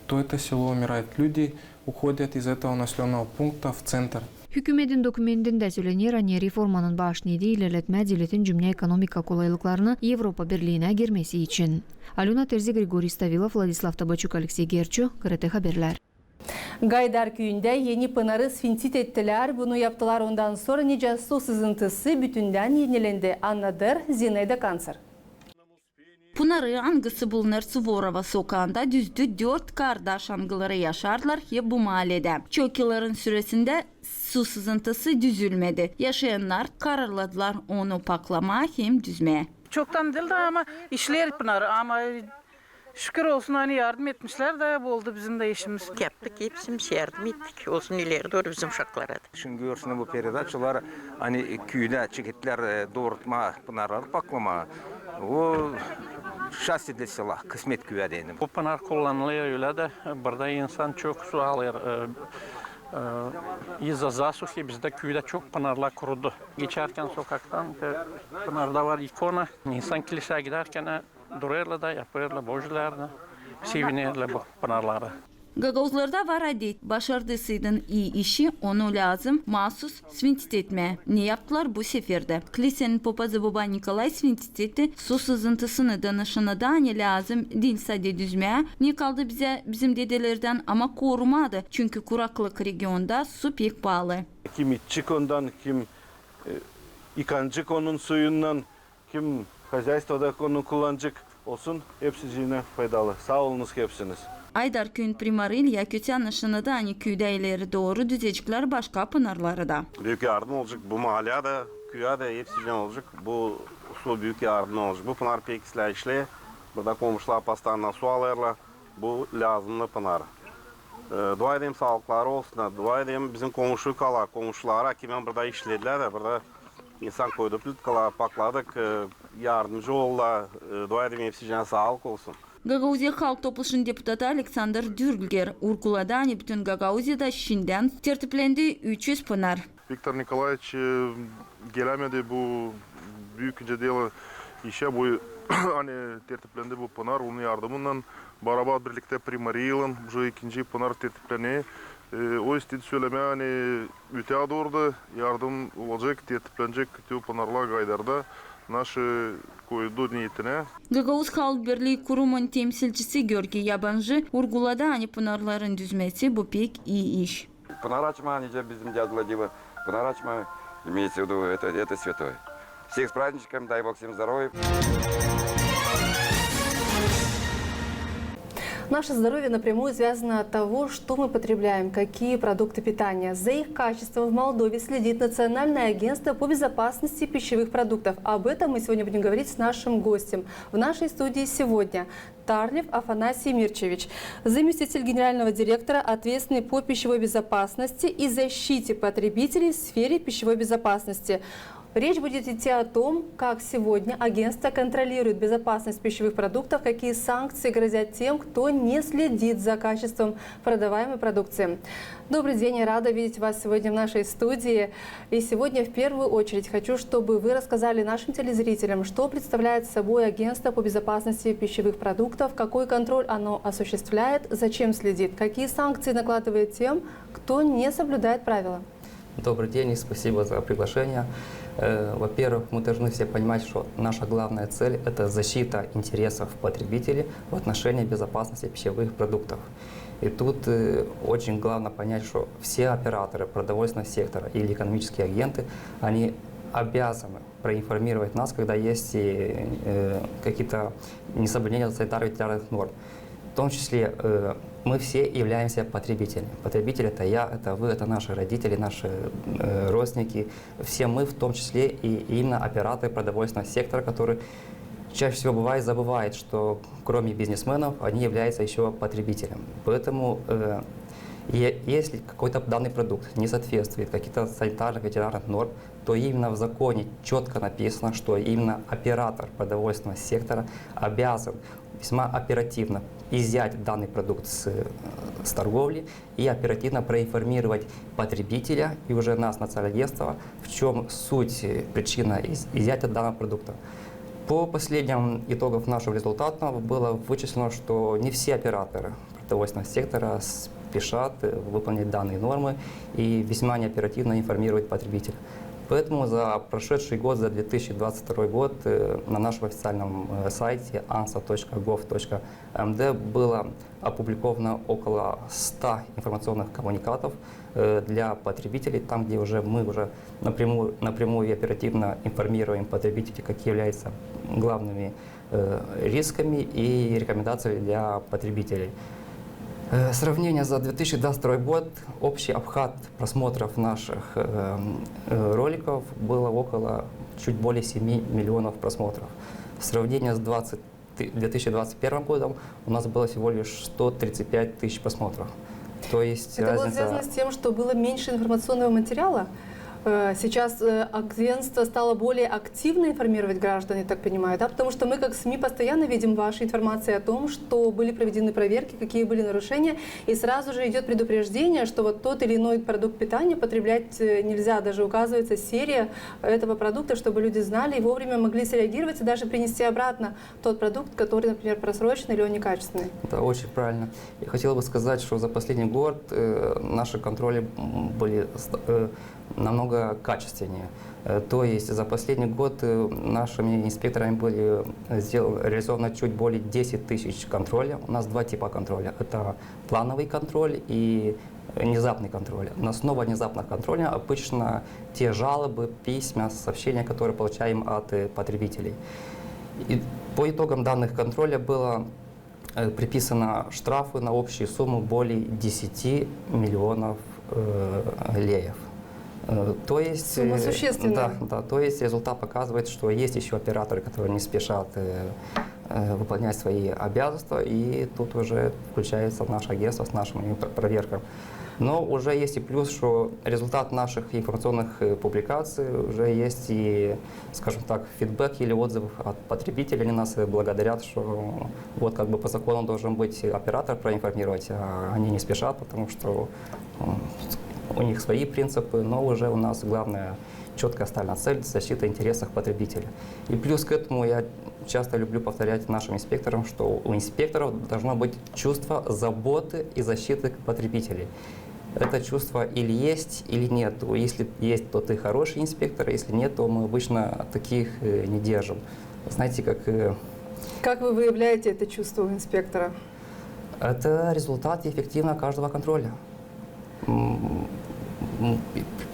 то это село умирает. Люди уходят из этого населенного пункта в центр. Hükümetin dokumentinde söylenir reformanın baş niyeti ilerletme devletin cümle ekonomika kolaylıklarını Avrupa Birliği'ne girmesi için. Alena Terzi, Grigoriy Stavilov, Vladislav Tabachuk, Alexey Gerchu, GRT Haberler. Gaydar köyünde yeni pınarı sfintit ettiler. Bunu yaptılar ondan sonra nice su sızıntısı bütünden yenilendi. Anladır Zinayda Kanser. Pınarı angısı bulunur Suvorova sokağında düzdü 4 kardeş angıları yaşarlar ya bu mahallede. Çok yılların süresinde su sızıntısı düzülmedi. Yaşayanlar kararladılar onu paklama hem düzmeye. Çoktan değildi ama işler Pınarı ama şükür olsun hani yardım etmişler de oldu bizim de işimiz. Yaptık hepsimiz yardım ettik. Olsun ileri doğru bizim uşaklara da. Şimdi görsün bu передачалар hani köyde çekitler doğurtma pınarları paklama. O şahsi de sela, kısmet güvedenim. Bu pınar kullanılıyor öyle de burada insan çok su alır. İza zasухи bizde köyde çok pınarlar kurudu. Geçerken sokaktan pınarda var ikona. İnsan kiliseye giderken dururlar da yaparlar bojularını. Sevinirler bu pınarlara. Gagauzlarda var adet. Başardıysıydın iyi işi onu lazım mahsus svintit etme. Ne yaptılar bu seferde? Kilisenin papazı Baba Nikolay Svintiteti su sızıntısını danışana da ne lazım dilsa de düzmeye. Ne kaldı bize bizim dedelerden ama korumadı. Çünkü kuraklık regionda su pek pahalı. Kim içecek ondan, kim yıkanacak onun suyundan, kim hizaystoda onu kullanacak olsun. Hepsi yine faydalı. Sağ olunuz hepsiniz. Aydar köyün primarı İlya Kötyan aşınada hani köyde ileri doğru düzecekler başka pınarları da. Büyük yardım olacak. Bu mahalleye de, köye de hepsinden olacak. Bu su büyük yardım olacak. Bu pınar pek işle. Burada komşular pastanla su alırlar. Bu lazımlı pınar. Dua edeyim sağlıkları olsun. Dua edeyim bizim komşulara kimen burada işlediler de burada insan koydu plitkalar pakladık. Yardımcı oldular. Dua edeyim hepsinden sağlık olsun. Gagauzия Halk Topluluğu'nun deputatı Alexander Dürgler urguladı bütün Gagauzia'da şimdiden tertiplendi 300 pınar. Виктор Николаевич gelemedi bu büyük delo işe bu hani tertiplendi bu pınar onun yardımıyla beraber birlikte primariyalın bu ikinci pınar tertipleniyor. O istedi söyleme hani öte doğru yardım olacak tertiplenecek tüm pınarlar gaydarda naşı koydu niyetine. Gagauz Halk Birliği Kurumu'nun temsilcisi Georgi Yabancı urguladı hani pınarların düzmesi bu pek iyi iş. Пынар açma nice bizim дядя пынар açma имеется в виду это святое. Всех с праздничком, дай Бог всем здоровья. Наше здоровье напрямую связано от того, что мы потребляем, какие продукты питания. За их качеством в Молдове следит Национальное агентство по безопасности пищевых продуктов. Об этом мы сегодня будем говорить с нашим гостем. В нашей студии сегодня Тарлев Афанасий Мирчевич, заместитель генерального директора, ответственный по пищевой безопасности и защите потребителей в сфере пищевой безопасности. Речь будет идти о том, как сегодня агентство контролирует безопасность пищевых продуктов, какие санкции грозят тем, кто не следит за качеством продаваемой продукции. Добрый день, я рада видеть вас сегодня в нашей студии. И сегодня в первую очередь хочу, чтобы вы рассказали нашим телезрителям, что представляет собой агентство по безопасности пищевых продуктов, какой контроль оно осуществляет, зачем следит, какие санкции накладывает тем, кто не соблюдает правила. Добрый день и спасибо за приглашение. Во-первых, мы должны все понимать, что наша главная цель – это защита интересов потребителей в отношении безопасности пищевых продуктов. И тут очень главное понять, что все операторы продовольственного сектора или экономические агенты, они обязаны проинформировать нас, когда есть какие-то несоблюдения санитарно-ветеринарных норм. В том числе мы все являемся потребителями. Потребители – это я, это вы, это наши родители, наши родственники. Все мы, в том числе и именно операторы продовольственного сектора, которые чаще всего бывает забывают, что кроме бизнесменов они являются еще потребителем. Поэтому если какой-то данный продукт не соответствует каким-то санитарных ветеринарных норм, то именно в законе четко написано, что именно оператор продовольственного сектора обязан весьма оперативно изъять данный продукт с торговли и оперативно проинформировать потребителя и уже нас, Национальное агентство, в чем суть, причина изъятия данного продукта. По последним итогам нашего результата было вычислено, что не все операторы продовольственного сектора спешат выполнить данные нормы и весьма неоперативно информировать потребителя. Поэтому за прошедший год, за 2022 год, на нашем официальном сайте ansa.gov.md было опубликовано около 100 информационных коммуникатов для потребителей, там, где мы уже напрямую и оперативно информируем потребителей, какие являются главными рисками и рекомендациями для потребителей. Сравнение за 2022 год, общий обхват просмотров наших роликов было около чуть более 7 миллионов просмотров. В сравнении с 2021 годом у нас было всего лишь 135 тысяч просмотров. То есть это разница... было связано с тем, что было меньше информационного материала? Сейчас агентство стало более активно информировать граждан, я так понимаю, да? Потому что мы, как СМИ, постоянно видим ваши информации о том, что были проведены проверки, какие были нарушения, и сразу же идет предупреждение, что вот тот или иной продукт питания потреблять нельзя. Даже указывается серия этого продукта, чтобы люди знали и вовремя могли среагировать и даже принести обратно тот продукт, который, например, просроченный или он некачественный. Да, очень правильно. Я хотел бы сказать, что за последний год наши контроли были намного качественнее. То есть за последний год нашими инспекторами были реализовано чуть более 10 тысяч контролей. У нас два типа контроля. Это плановый контроль и внезапный контроль. На основе внезапного контроля обычно те жалобы, письма, сообщения, которые получаем от потребителей. И по итогам данных контроля было приписано штрафы на общую сумму более 10 миллионов леев. То есть, сумма существенная. Да, то есть результат показывает, что есть еще операторы, которые не спешат выполнять свои обязанности, и тут уже включается наше агентство с нашими проверками. Но уже есть и плюс, что результат наших информационных публикаций, уже есть и, скажем так, фидбэк или отзывы от потребителей. Они нас благодарят, что вот как бы по закону должен быть оператор проинформировать, а они не спешат, потому что у них свои принципы, но уже у нас главная четкая стальная цель – защита интересов потребителя. И плюс к этому я часто люблю повторять нашим инспекторам, что у инспекторов должно быть чувство заботы и защиты потребителей. Это чувство или есть, или нет. Если есть, то ты хороший инспектор, если нет, то мы обычно таких не держим. Знаете, Как вы выявляете это чувство у инспектора? Это результат эффективного каждого контроля.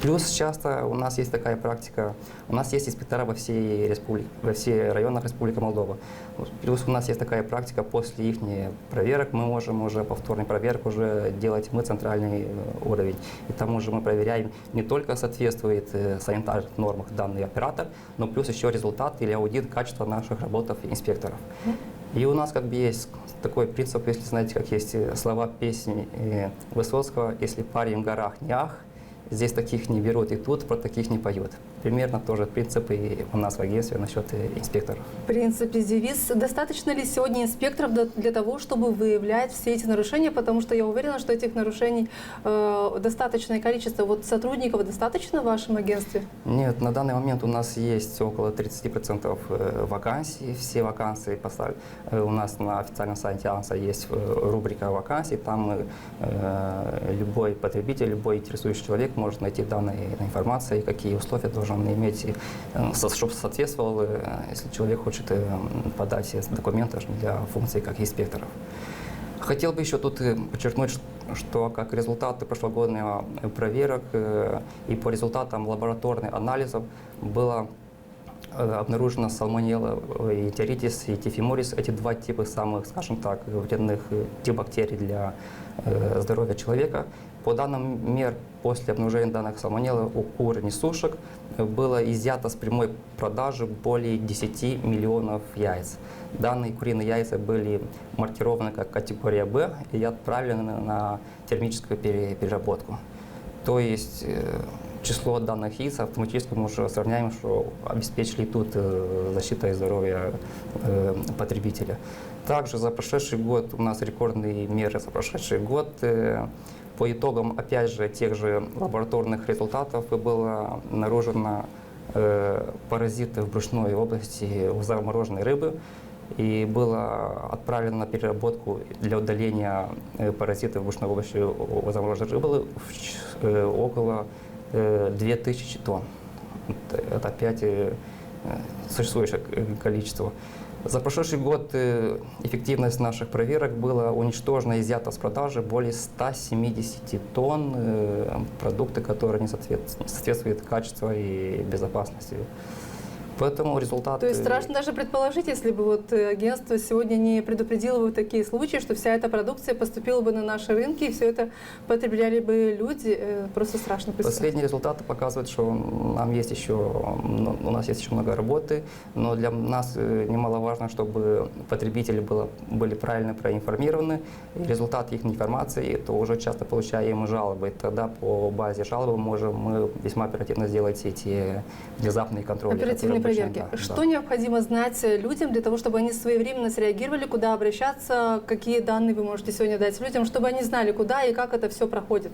Плюс часто у нас есть такая практика, у нас есть инспектора во всех районах Республики Молдова. Плюс у нас есть такая практика, после их проверок мы можем уже повторный проверок уже делать мы центральный уровень. И там уже мы проверяем, не только соответствует санитарным нормам данный оператор, но плюс еще результат или аудит качества наших работ инспекторов. И у нас как бы есть такой принцип, если знаете, как есть слова песни Высоцкого: «Если парень в горах не ах, здесь таких не берут, и тут про таких не поют». Примерно тоже принцип и у нас в агентстве насчет инспекторов. В принципе, девиз. Достаточно ли сегодня инспекторов для того, чтобы выявлять все эти нарушения? Потому что я уверена, что этих нарушений достаточное количество. Вот сотрудников достаточно в вашем агентстве? Нет, на данный момент у нас есть около 30% вакансий. Все вакансии поставили. У нас на официальном сайте АНСа есть рубрика вакансий. Там любой потребитель, любой интересующий человек может найти данные информации, какие условия должен иметь, чтобы соответствовал, если человек хочет подать документы для функции как инспекторов. Хотел бы еще тут подчеркнуть, что как результаты прошлогодних проверок и по результатам лабораторных анализов было обнаружено сальмонелла, энтеритис и тифиморис. Эти два типа самых, скажем так, вредных бактерий для здоровья человека. По данным мер, после обнаружения данных сальмонеллы у кур и несушек было изъято с прямой продажи более 10 миллионов яиц. Данные куриные яйца были маркированы как категория Б и отправлены на термическую переработку. То есть число данных яиц автоматически мы уже сравняем, что обеспечили тут защиту здоровья потребителя. Также за прошедший год у нас рекордные меры за прошедший год. По итогам, опять же, тех же лабораторных результатов было обнаружено паразиты в брюшной области у замороженной рыбы. И было отправлено на переработку для удаления паразитов в брюшной области у замороженной рыбы около 2000 тонн. Это опять существующее количество. За прошедший год эффективность наших проверок была уничтожена, изъята с продажи более 170 тонн продукты, которые не соответствуют качеству и безопасности. Поэтому результат... То есть страшно даже предположить, если бы вот агентство сегодня не предупредило бы такие случаи, что вся эта продукция поступила бы на наши рынки, и все это потребляли бы люди. Просто страшно представить. Последние результаты показывают, что у нас есть еще много работы, но для нас немаловажно, чтобы потребители были правильно проинформированы. И результат их информации, то уже часто получаем жалобы. Тогда по базе жалобы можем мы весьма оперативно сделать эти внезапные контроли. Оперативные проверки. Да, что необходимо знать людям для того, чтобы они своевременно среагировали, куда обращаться, какие данные вы можете сегодня дать людям, чтобы они знали, куда и как это все проходит?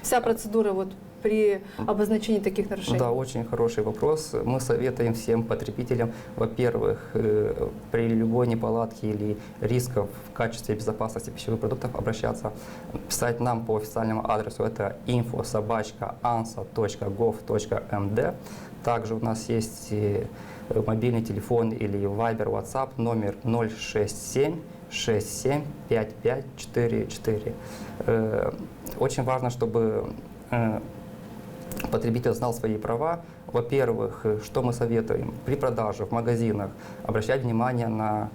Вся процедура вот при обозначении таких нарушений. Да, очень хороший вопрос. Мы советуем всем потребителям, во-первых, при любой неполадке или рисков в качестве безопасности пищевых продуктов обращаться, писать нам по официальному адресу, это info@ansa.gov.md. Также у нас есть мобильный телефон или Viber, WhatsApp номер 067 67 5544. Очень важно, чтобы потребитель знал свои права. Во-первых, что мы советуем? При продаже в магазинах обращать внимание на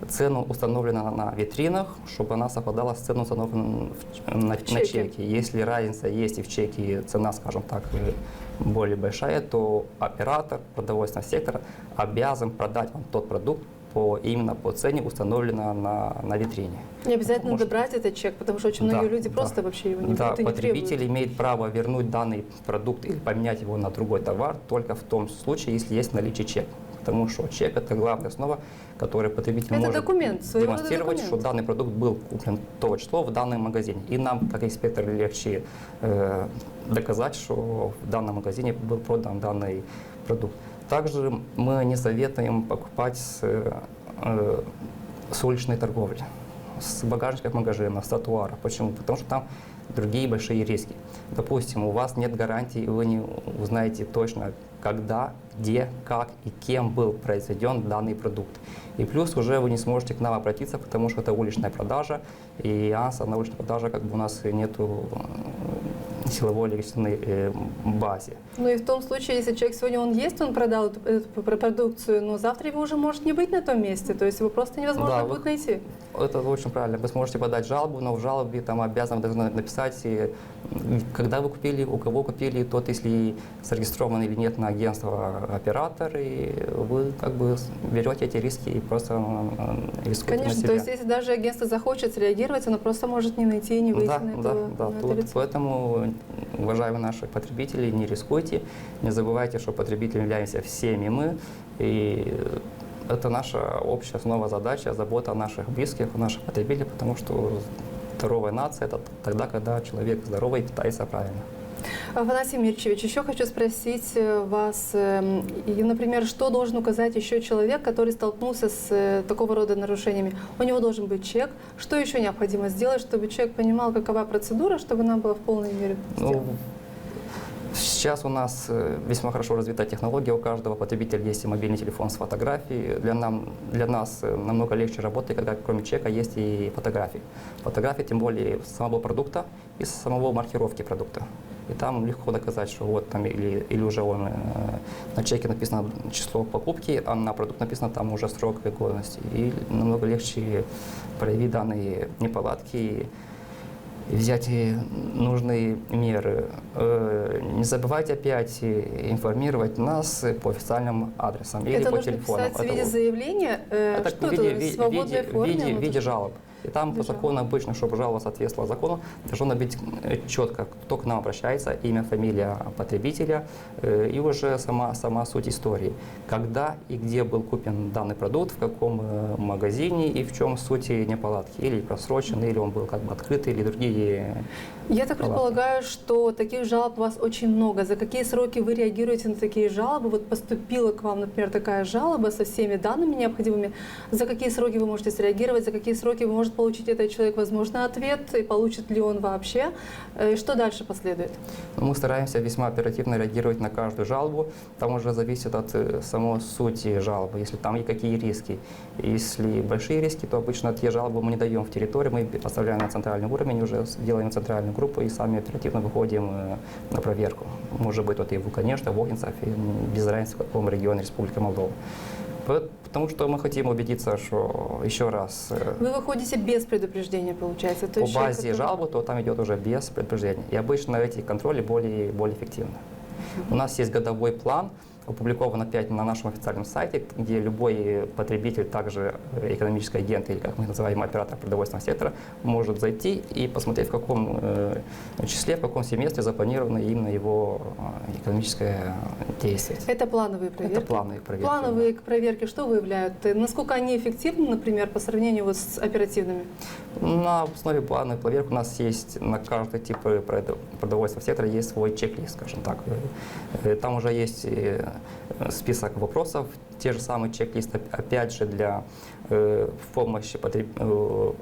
цену, установленную на витринах, чтобы она совпадала с ценой, установленной на чеке. Если разница есть и в чеке цена, скажем так, более большая, то оператор продовольственного сектора обязан продать вам тот продукт именно по цене, установленной на витрине. Не обязательно надо брать этот чек, потому что очень многие люди просто вообще его не берут и не потребитель требуют. имеет право вернуть данный продукт или поменять его на другой товар только в том случае, если есть наличие чека. Потому что чек – это главная основа, которую потребитель может демонстрировать, что данный продукт был куплен то число в данном магазине. И нам, как инспектор, легче доказать, что в данном магазине был продан данный продукт. Также мы не советуем покупать с уличной торговли, с багажников магазинов, с тротуара. Почему? Потому что там другие большие риски. Допустим, у вас нет гарантии, вы не узнаете точно, когда, где, как и кем был произведен данный продукт. И плюс уже вы не сможете к нам обратиться, потому что это уличная продажа, и АНСА на уличной продаже как бы у нас нету силовой легитимной базе. Ну и в том случае, если человек сегодня он продал эту продукцию, но завтра его уже может не быть на том месте, то есть его просто невозможно будет найти. Это очень правильно. Вы сможете подать жалобу, но в жалобе там обязаны написать, когда вы купили, у кого купили, тот, если зарегистрирован или нет на агентство оператор, и вы как бы берете эти риски и просто рискуете на себя. Конечно, то есть если даже агентство захочет среагировать, оно просто может не найти и не выйти на это лицо. Поэтому, уважаемые наши потребители, не рискуйте, не забывайте, что потребителями являемся всеми мы, и это наша общая основа задача, забота о наших близких, о наших потребителях, потому что здоровая нация – это тогда, когда человек здоровый и питается правильно. Афанасий Мирчевич, еще хочу спросить вас, например, что должен указать еще человек, который столкнулся с такого рода нарушениями? У него должен быть чек. Что еще необходимо сделать, чтобы человек понимал, какова процедура, чтобы она была в полной мере сделана? Сейчас у нас весьма хорошо развита технология, у каждого потребителя есть и мобильный телефон с фотографией. Для нас намного легче работать, когда кроме чека есть и фотографии. Фотографии, тем более самого продукта и самого маркировки продукта. И там легко доказать, что вот там или уже он на чеке написано число покупки, а на продукт написано там уже срок годности. И намного легче проявить данные неполадки, взять нужные меры. Не забывайте опять информировать нас по официальным адресам или по телефону. Это нужно писать в виде заявления? Это в свободной форме? В виде жалоб. И там по закону обычно, чтобы жалоба соответствовала закону, должно быть четко, кто к нам обращается, имя, фамилия потребителя и уже сама суть истории. Когда и где был куплен данный продукт, в каком магазине и в чем суть неполадки. Или просрочен, или он был как бы открытый, или другие. Я так предполагаю, что таких жалоб у вас очень много. За какие сроки вы реагируете на такие жалобы? Вот поступила к вам, например, такая жалоба со всеми данными необходимыми. За какие сроки вы можете среагировать, за какие сроки вы можете может получить этот человек, возможно, ответ, и получит ли он вообще, и что дальше последует? Мы стараемся весьма оперативно реагировать на каждую жалобу. Там уже зависит от самой сути жалобы, если там и какие риски. Если большие риски, то обычно те жалобы мы не даем в территорию, мы поставляем на центральный уровень, уже делаем центральную группу и сами оперативно выходим на проверку. Может быть, вот и в Конечно, в Огинцев, и без разницы, в каком регионе Республики Молдова. Потому что мы хотим убедиться, что еще раз... Вы выходите без предупреждения, получается? То по базе жалобы, то там идет уже без предупреждения. И обычно эти контроли более эффективны. У нас есть годовой план, опубликован опять на нашем официальном сайте, где любой потребитель, также экономический агент или, как мы называем, оператор продовольственного сектора, может зайти и посмотреть, в каком числе, в каком семестре запланировано именно его экономическое действие. Это плановые проверки? Это плановые проверки. Плановые проверки что выявляют? Насколько они эффективны, например, по сравнению вот с оперативными? На основе плановых проверок у нас есть на каждый тип продовольственного сектора есть свой чек-лист, скажем так. Там уже есть список вопросов, те же самые чек-листы, опять же, для помощи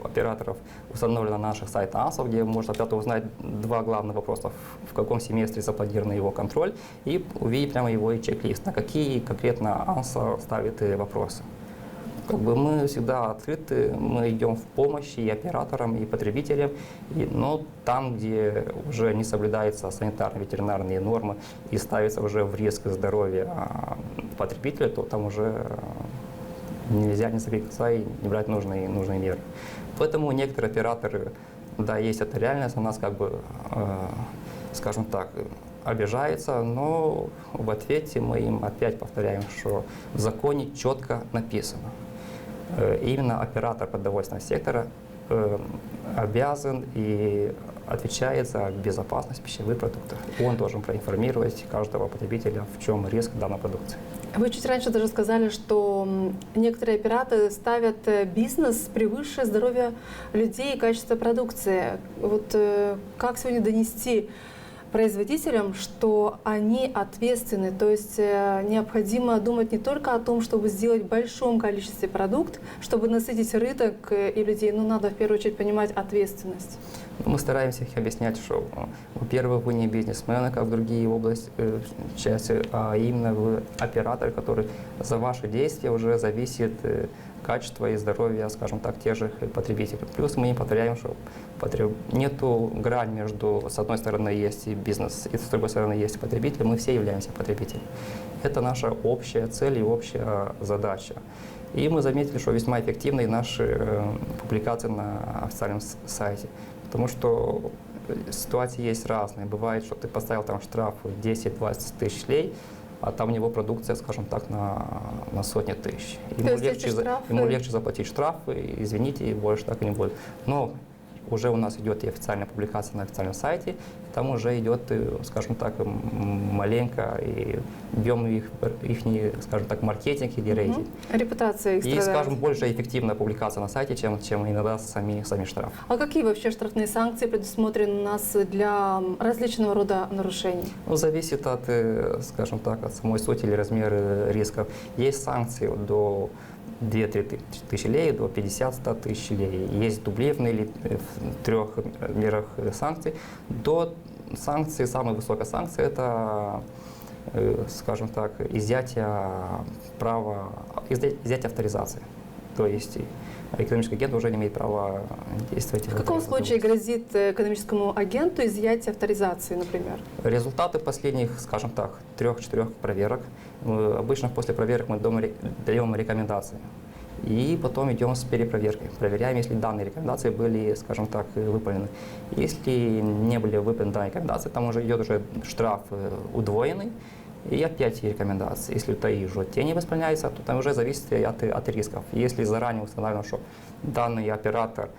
операторов установлены на наших сайтах АНСО, где может оператор узнать два главных вопроса, в каком семестре запланирован его контроль, и увидеть прямо его и чек-лист, на какие конкретно АНСО ставит вопросы. Мы всегда открыты, мы идем в помощь и операторам, и потребителям, но там, где уже не соблюдаются санитарно-ветеринарные нормы и ставится уже в риск здоровья потребителя, то там уже нельзя не закрепиться и не брать нужные меры. Поэтому некоторые операторы, да, есть эта реальность, у нас скажем так, обижается, но в ответе мы им опять повторяем, что в законе четко написано. Именно оператор продовольственного сектора обязан и отвечает за безопасность пищевых продуктов. Он должен проинформировать каждого потребителя, в чем риск данной продукции. Вы чуть раньше даже сказали, что некоторые операторы ставят бизнес превыше здоровья людей и качества продукции. Вот как сегодня донести производителям, что они ответственны, то есть необходимо думать не только о том, чтобы сделать в большом количестве продукт, чтобы насытить рынок и людей, но надо в первую очередь понимать ответственность. Мы стараемся их объяснять, что, во-первых, вы не бизнесмены, как в другие области, части, а именно вы оператор, который за ваши действия уже зависит качество и здоровье, скажем так, тех же потребителей. Плюс мы им повторяем, что нету грани между, с одной стороны, есть и бизнес, и с другой стороны, есть потребители. Мы все являемся потребителями. Это наша общая цель и общая задача. И мы заметили, что весьма эффективны наши публикации на официальном сайте. Потому что ситуации есть разные. Бывает, что ты поставил там штраф 10-20 тысяч лей, а там у него продукция, скажем так, на сотни тысяч. Ему легче заплатить штрафы, извините, и больше так и не будет. Но уже у нас идет и официальная публикация на официальном сайте, там уже идет, скажем так, маленько и бьем их, скажем так, маркетинг или рейтинг. Репутация их и, скажем, больше эффективная публикация на сайте, чем иногда сами штрафы. А какие вообще штрафные санкции предусмотрены у нас для различного рода нарушений? Зависит от, скажем так, от самой сути или размера рисков. Есть санкции до 2-3 тысячи лей до 50-100 тысяч лей. Есть дублированные или в 3 мерах санкций. До санкции, самая высокая санкция – это, скажем так, изъятие авторизации. То есть экономический агент уже не имеет права действовать. В каком случае грозит экономическому агенту изъятие авторизации, например? Результаты последних, скажем так, 3-4 проверок. Обычно после проверок мы даем рекомендации. И потом идем с перепроверкой. Проверяем, если данные рекомендации были, скажем так, выполнены. Если не были выполнены данные рекомендации, там уже идет уже штраф удвоенный. И опять рекомендации. Если те не исполняются, то там уже зависит от рисков. Если заранее установлено, что данный оператор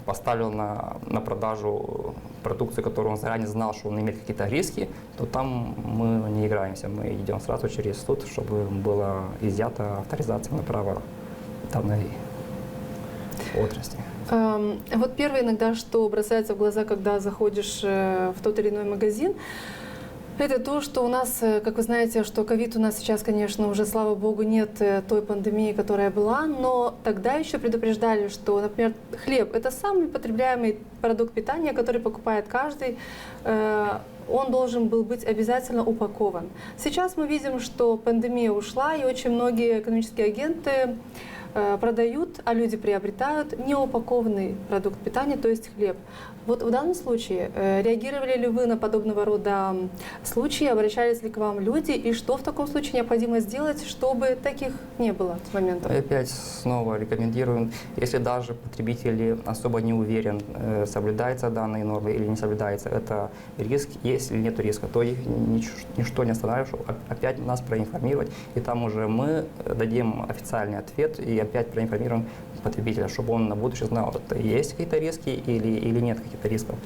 поставил на продажу продукцию, которую он заранее знал, что он имеет какие-то риски, то там мы не играемся. Мы идем сразу через суд, чтобы была изъята авторизация на право данной отрасли. Вот первое иногда, что бросается в глаза, когда заходишь в тот или иной магазин, Это то, что у нас, как вы знаете, что ковид у нас сейчас, конечно, уже, слава богу, нет той пандемии, которая была, но тогда еще предупреждали, что, например, хлеб – это самый потребляемый продукт питания, который покупает каждый. Он должен был быть обязательно упакован. Сейчас мы видим, что пандемия ушла, и очень многие экономические агенты продают, а люди приобретают неупакованный продукт питания, то есть хлеб. Вот в данном случае реагировали ли вы на подобного рода случаи, обращались ли к вам люди, и что в таком случае необходимо сделать, чтобы таких не было моментов? Опять снова рекомендуем, если даже потребитель особо не уверен, соблюдаются данные нормы или не соблюдаются, это риск, если нет риска, то их ничто не останавливает, чтобы опять нас проинформировать, и там уже мы дадим официальный ответ и опять проинформируем потребителя, чтобы он на будущее знал, это есть какие-то риски или нет каких-то рисков.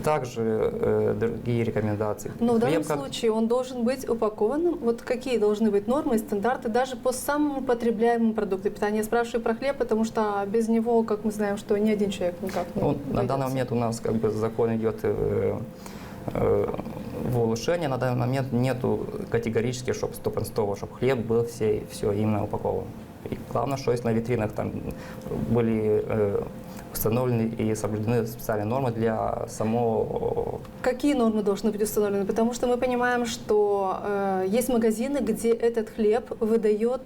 Также другие рекомендации. Но в данном случае он должен быть упакованным. Вот какие должны быть нормы и стандарты даже по самому потребляемому продукту питания? Я спрашиваю про хлеб, потому что без него, как мы знаем, что ни один человек никак не обойдется. На данный момент у нас как бы закон идет в улучшение. На данный момент нету категорически, чтобы 100%, чтобы хлеб был все именно упакован. И главное, что если на витринах там были установлены и соблюдены специальные нормы для самого... Какие нормы должны быть установлены? Потому что мы понимаем, что есть магазины, где этот хлеб выдает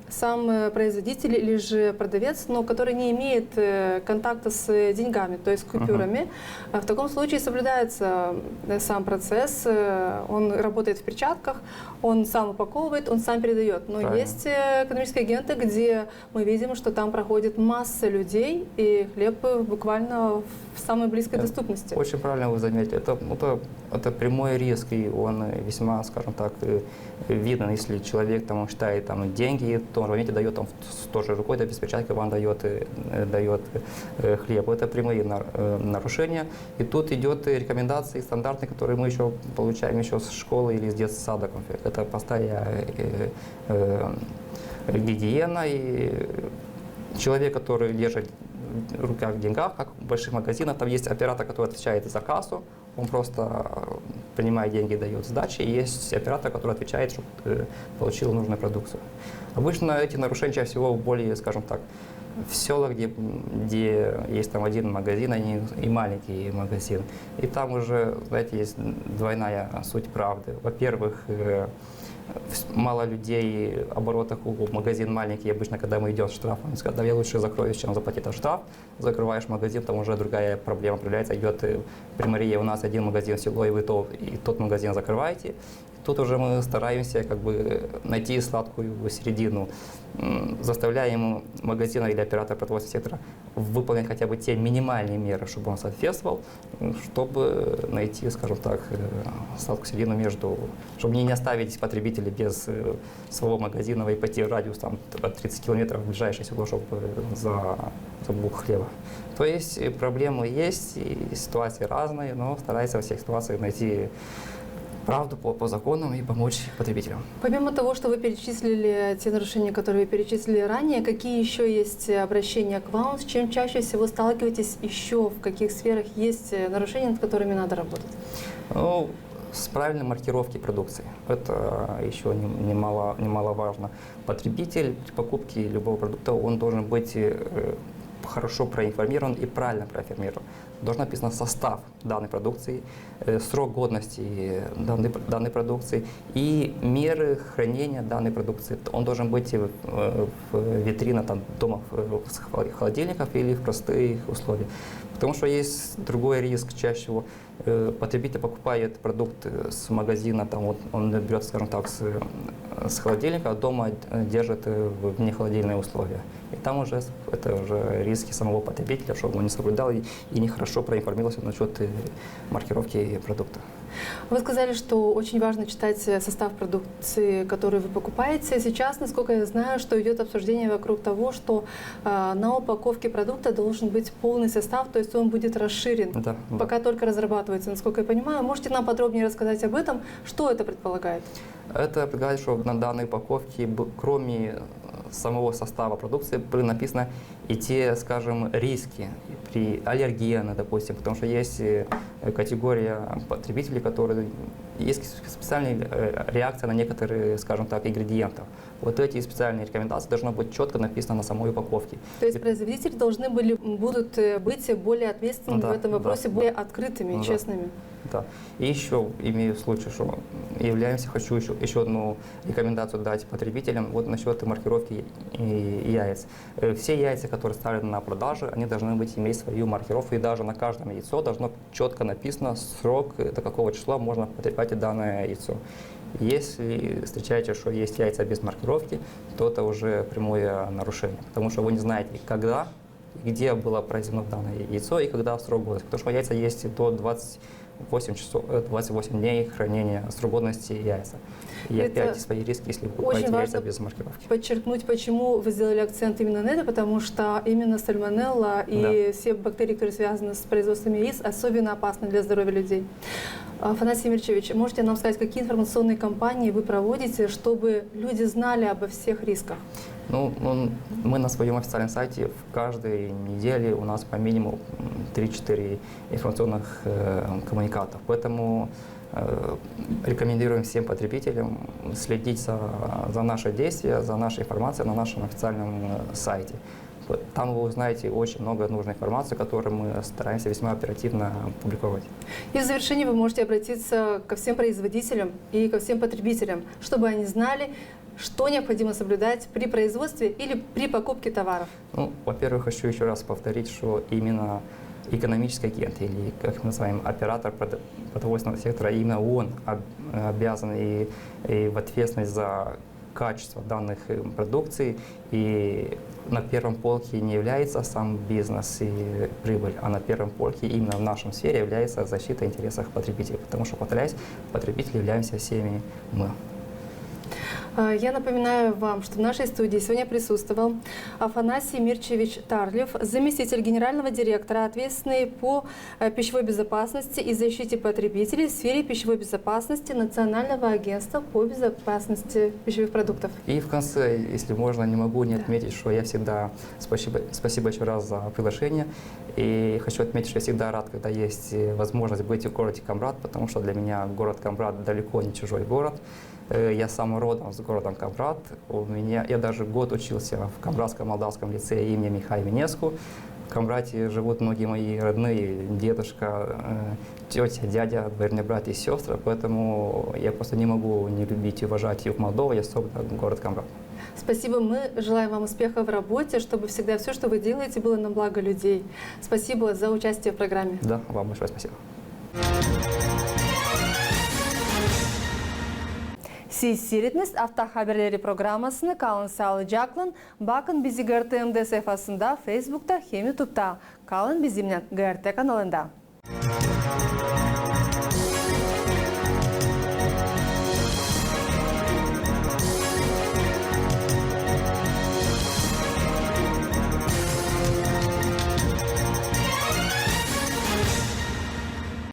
сам производитель или же продавец, но который не имеет контакта с деньгами, то есть с купюрами. В таком случае соблюдается сам процесс, он работает в перчатках, он сам упаковывает, он сам передает. Но есть экономические агенты, где мы видим, что там проходит масса людей, и хлеб буквально в самой близкой доступности. Очень правильно вы заметили. Это прямой риск, и он весьма, скажем так, виден. Если человек там считает там деньги, то он, видите, дает там тоже рукой, да, без перчатки вам дает хлеб. Это прямые нарушения. И тут идет рекомендации стандартные, которые мы еще получаем еще с школы или с детсада. Это простая гигиена, и человек, который держит в руках в деньгах, как в больших магазинах, там есть оператор, который отвечает за кассу, он просто принимает деньги, дает сдачи, и есть оператор, который отвечает, чтобы ты получил нужную продукцию. Обычно эти нарушения чаще всего более, скажем так, в селах, где есть там один магазин, и маленький магазин. И там уже, знаете, есть двойная суть правды. Во-первых, мало людей, оборотах у магазин маленький, обычно, когда мы идем с штрафом, сказать, да, я лучше закроюсь, чем заплатить этот штраф. Закрываешь магазин, там уже другая проблема появляется, идет примария, у нас один магазин в село, и вы тот магазин закрываете. Тут уже мы стараемся как бы найти сладкую середину, заставляем магазин или оператор продовольственного сектора выполнять хотя бы те минимальные меры, чтобы он соответствовал, чтобы найти, скажем так, сладкую середину между, чтобы не оставить потребителей без своего магазина и пойти радиус там, от 30 километров в ближайшее село, чтобы за бух хлеба. То есть проблемы есть, и ситуации разные, но стараются во всех ситуациях найти правду по законам и помочь потребителям. Помимо того, что вы перечислили те нарушения, которые вы перечислили ранее, какие еще есть обращения к вам, с чем чаще всего сталкиваетесь еще, в каких сферах есть нарушения, над которыми надо работать? Ну, с правильной маркировкой продукции. Это еще немаловажно. Потребитель при покупке любого продукта, он должен быть хорошо проинформирован и правильно проинформирован. Должен написан состав данной продукции, срок годности данной продукции и меры хранения данной продукции. Он должен быть в витринах там, дома, в холодильниках или в простых условиях. Потому что есть другой риск чаще всего. Потребитель покупает продукт с магазина, там, вот, он берет, скажем так, с холодильника, а дома держит в нехолодильные условия. И там уже это уже риски самого потребителя, чтобы он не соблюдал и нехорошо проинформировался насчет маркировки продукта. Вы сказали, что очень важно читать состав продукции, которую вы покупаете. Сейчас, насколько я знаю, что идет обсуждение вокруг того, что на упаковке продукта должен быть полный состав, то есть он будет расширен. Да, пока только разрабатывается, насколько я понимаю. Можете нам подробнее рассказать об этом? Что это предполагает? Это предполагает, что на данной упаковке, кроме самого состава продукции, были написаны и те, скажем, риски при аллергены, допустим, потому что есть категория потребителей, которые есть специальная реакция на некоторые, скажем так, ингредиенты. Вот эти специальные рекомендации должны быть четко написаны на самой упаковке. То есть производители будут быть более ответственными в этом вопросе, более открытыми, честными. Да. И еще имею случай, что хочу еще одну рекомендацию дать потребителям вот насчет маркировки яиц. Все яйца, которые ставлены на продажу, они должны иметь свою маркировку, и даже на каждом яйцо должно четко написано срок, до какого числа можно потреблять данное яйцо. Если встречаете, что есть яйца без маркировки, то это уже прямое нарушение, потому что вы не знаете, когда и где было произведено данное яйцо и когда срок годности, потому что яйца есть до 28 дней хранения срок годности яйца. И опять свои риски, если вы покупаете яйца без маркировки. Подчеркнуть, почему вы сделали акцент именно на это, потому что именно сальмонелла и все бактерии, которые связаны с производством яиц, особенно опасны для здоровья людей. Афанасий Мирчевич, можете нам сказать, какие информационные кампании вы проводите, чтобы люди знали обо всех рисках? Мы на своем официальном сайте в каждой неделе у нас по минимуму 3-4 информационных коммуникатов. Поэтому рекомендуем всем потребителям следить за наши действия, за нашей информацией на нашем официальном сайте. Там вы узнаете очень много нужной информации, которую мы стараемся весьма оперативно публиковать. И в завершении вы можете обратиться ко всем производителям и ко всем потребителям, чтобы они знали, что необходимо соблюдать при производстве или при покупке товаров. Во-первых, хочу еще раз повторить, что именно экономический агент, или, как мы называем, оператор продовольственного сектора, именно он обязан и в ответственность за качество данных продукций, и на первом полке не является сам бизнес и прибыль, а на первом полке именно в нашем сфере является защита интересов потребителей, потому что потребители являемся всеми мы. Я напоминаю вам, что в нашей студии сегодня присутствовал Афанасий Мирчевич Тарлев, заместитель генерального директора, ответственный по пищевой безопасности и защите потребителей в сфере пищевой безопасности Национального агентства по безопасности пищевых продуктов. И в конце, если можно, не могу не отметить, что я всегда, спасибо еще раз за приглашение, и хочу отметить, что я всегда рад, когда есть возможность быть в городе Камбрат, потому что для меня город Камбрат далеко не чужой город. Я сам родом с городом Камбрат. Я даже год учился в Камбратском молдавском лицее имени Михаила Минеску. В Камбрате живут многие мои родные, дедушка, тетя, дядя, вернее, братья и сестры. Поэтому я просто не могу не любить и уважать их Молдову, и особенно город Камбрат. Спасибо. Мы желаем вам успеха в работе, чтобы всегда все, что вы делаете, было на благо людей. Спасибо за участие в программе. Да, вам большое спасибо. Siz seyretiniz Hafta Haberleri programmasını kalın sağlıcakla. Bakın bizi GRT sayfasında, Facebook'ta hem YouTube'da. Kalın bizimle GRT kanalında.